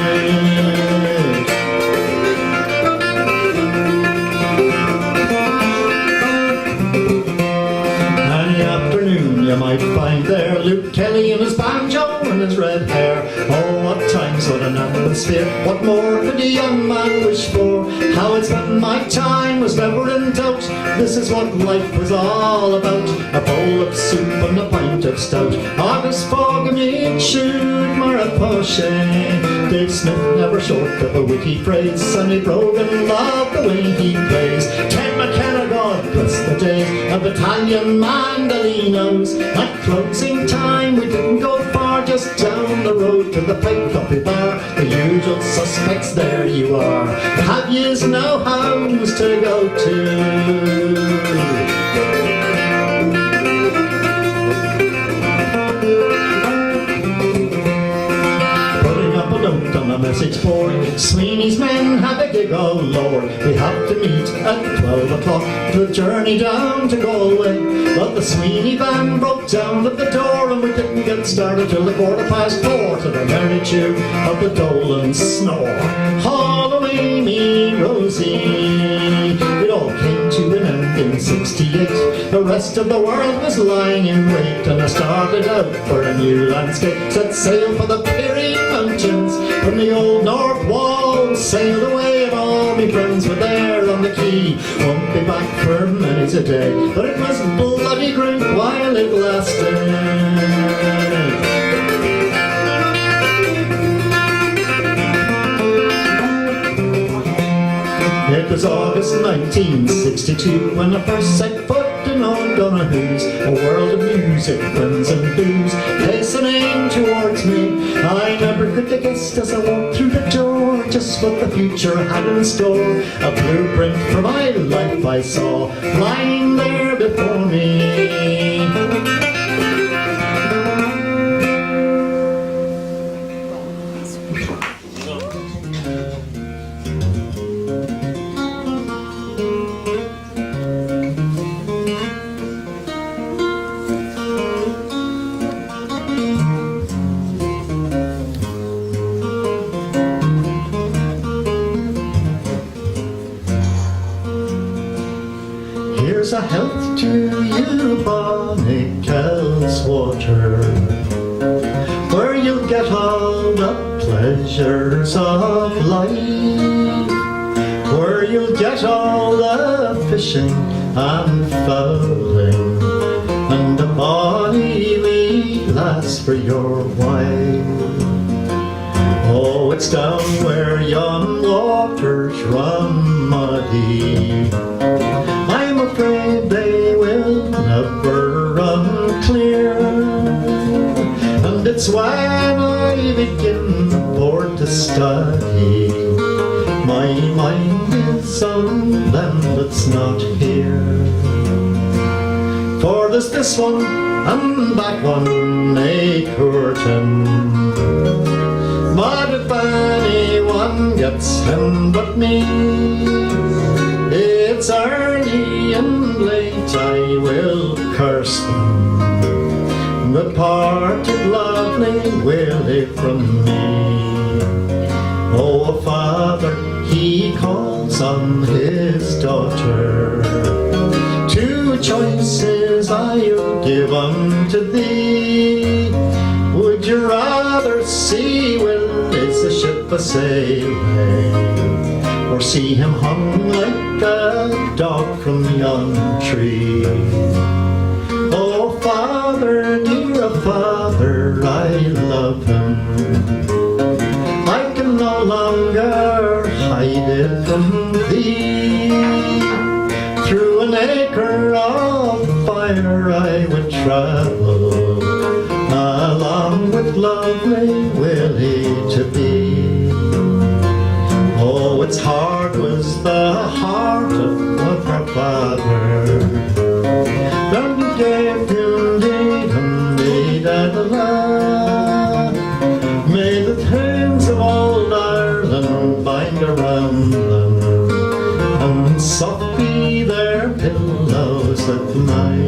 Any afternoon you might find there Luke Kelly in his banjo and his red hair. Oh, what times, what an atmosphere, what more could a young man wish for? How I spent my time was never in doubt. This is what life was all about, a bowl of soup and a pint of stout. August fog and me shoot Maraposhe. Dave Smith never short of a witty phrase, Sonny Brogan loved the way he plays. Ted McKenna, God bless the days of Italian mandolinos. At closing time we didn't go far, just down the road to the Pike Coffee Bar. The usual suspects, there you are. Have yous no homes to go to? On the message board, Sweeney's men have a gig, oh Lord. We have to meet at 12 o'clock to journey down to Galway. But the Sweeney van broke down at the door, and we didn't get started till the 4:15 to the merry tune of the Dolan snore. Haul away me Rosie. It all came to an end in 68. The rest of the world was lying in wait, and I started out for a new landscape. Set sail for the Pyrenees Mountains from the old North Wall, sailed away and all my friends were there on the quay. Won't be back for many's a day, but it was bloody great while it lasted. It was August 1962 when I first set foot in O'Donoghue's, a world of music, friends and booze hastening towards me. I never could have guessed as I walked through the door just what the future had in store. A blueprint for my life I saw lying there before me. Here's a health to you, bonny Kelswater, where you'll get all the pleasures of life, where you'll get all the fishing and fowling, and a bonny wee lass for your wife. Oh, it's down where yon waters run muddy, I'm afraid they will never run clear, and it's when I begin for to study, my mind is on them that's not here. For there's this one and that one a courtin', but if anyone gets him but me, it's early and late I will curse them that parted lovely Willie from me. Oh, a father, he calls on his daughter, two choices I'll give unto thee. Would you rather see Willie's ship a-sailing, or see him hung like a dog from yon tree? Oh, father, dear father, I love him, I can no longer hide it from thee. Through an acre of fire I would travel, along with lovely Willie to be. Oh, its heart was the heart of her father, then he gave him da-da-da. May the hands of old Ireland bind around them, and soft be their pillows at night.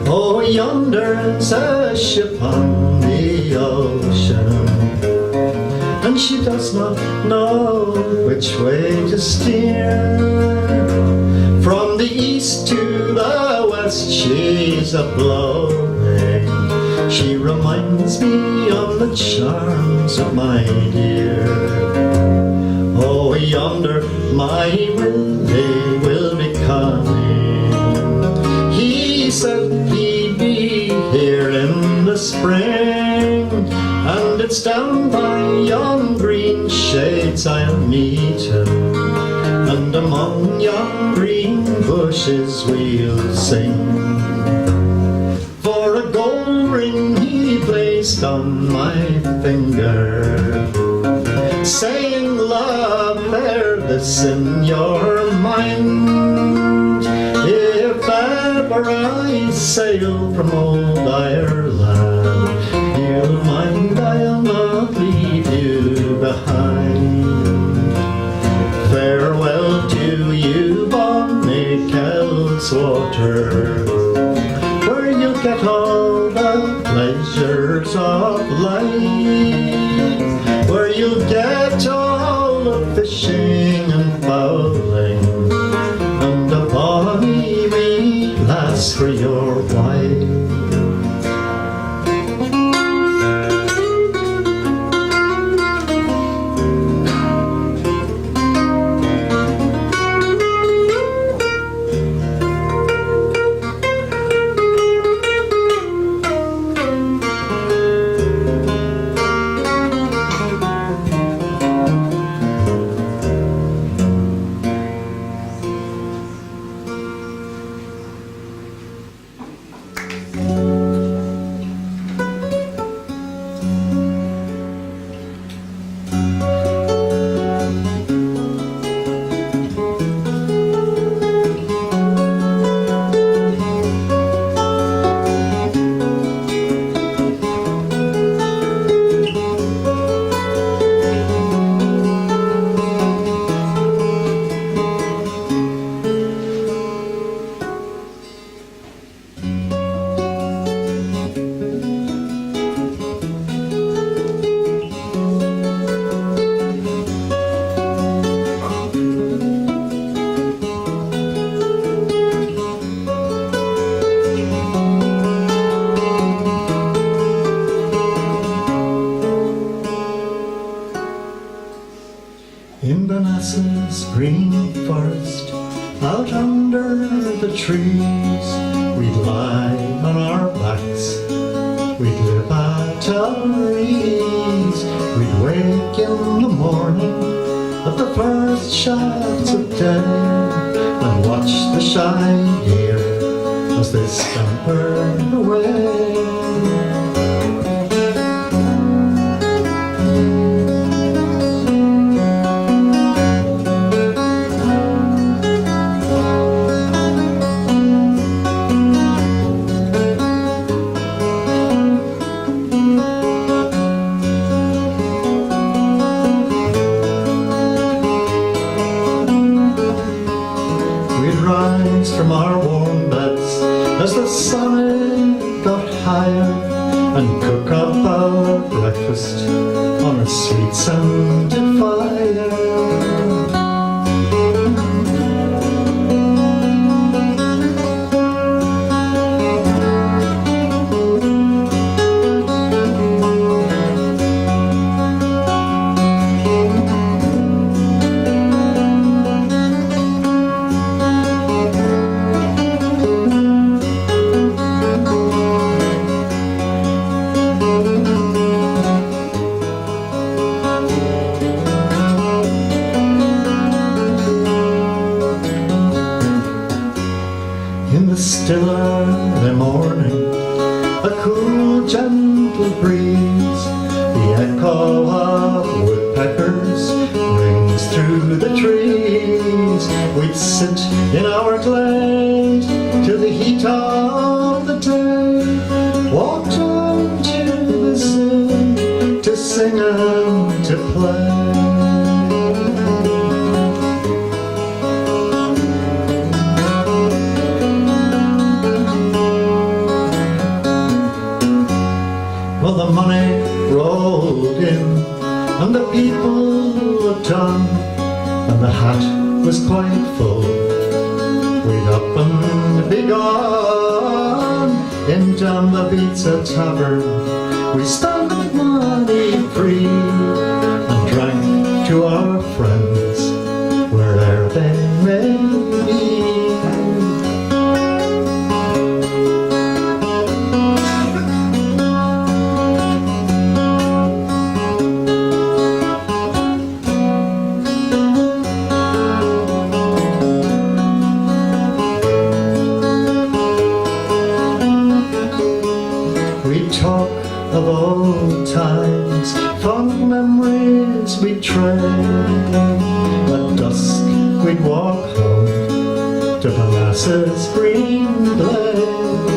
Oh, yonder's a ship on the ocean, and she does not know which way to steer. From the east to the west she's a-blowing, she reminds me of the charms of my dear. Oh, yonder my Willie will be coming, he said he'd be here in the spring, and it's down by yon green shades I'll meet him, and among yon green bushes we'll sing. For a gold ring he placed on my finger, saying, love, bear this in your mind, if ever I sail from old Ireland, you'll mind I'll not leave you behind. Farewell to you, bonny Kelswater, where you'll get all the pleasures of life, where you'll get all the fishing and fowling, and a bonny wee lass for your wife. Out under the trees, we'd lie on our backs. We'd live at our ease. We'd wake in the morning at the first shafts of day and watch the shy deer as they scampered away. Rise from our warm beds as the sun got higher and cook up our breakfast on a sweet scented fire. In the still early morning, a cool gentle breeze, the echo of woodpeckers rings through the trees. We'd sit in our glade till the heat of the day, walk down to the sea to sing and to play. Well, the money rolled in, and the people looked on, and the hat was quite full. We'd up and be gone in down the Pizza Tavern. We spent money free and drank to our friends where'er they may be. We talk of old times, fond memories we trade. At dusk we'd walk home to the lasses green glade.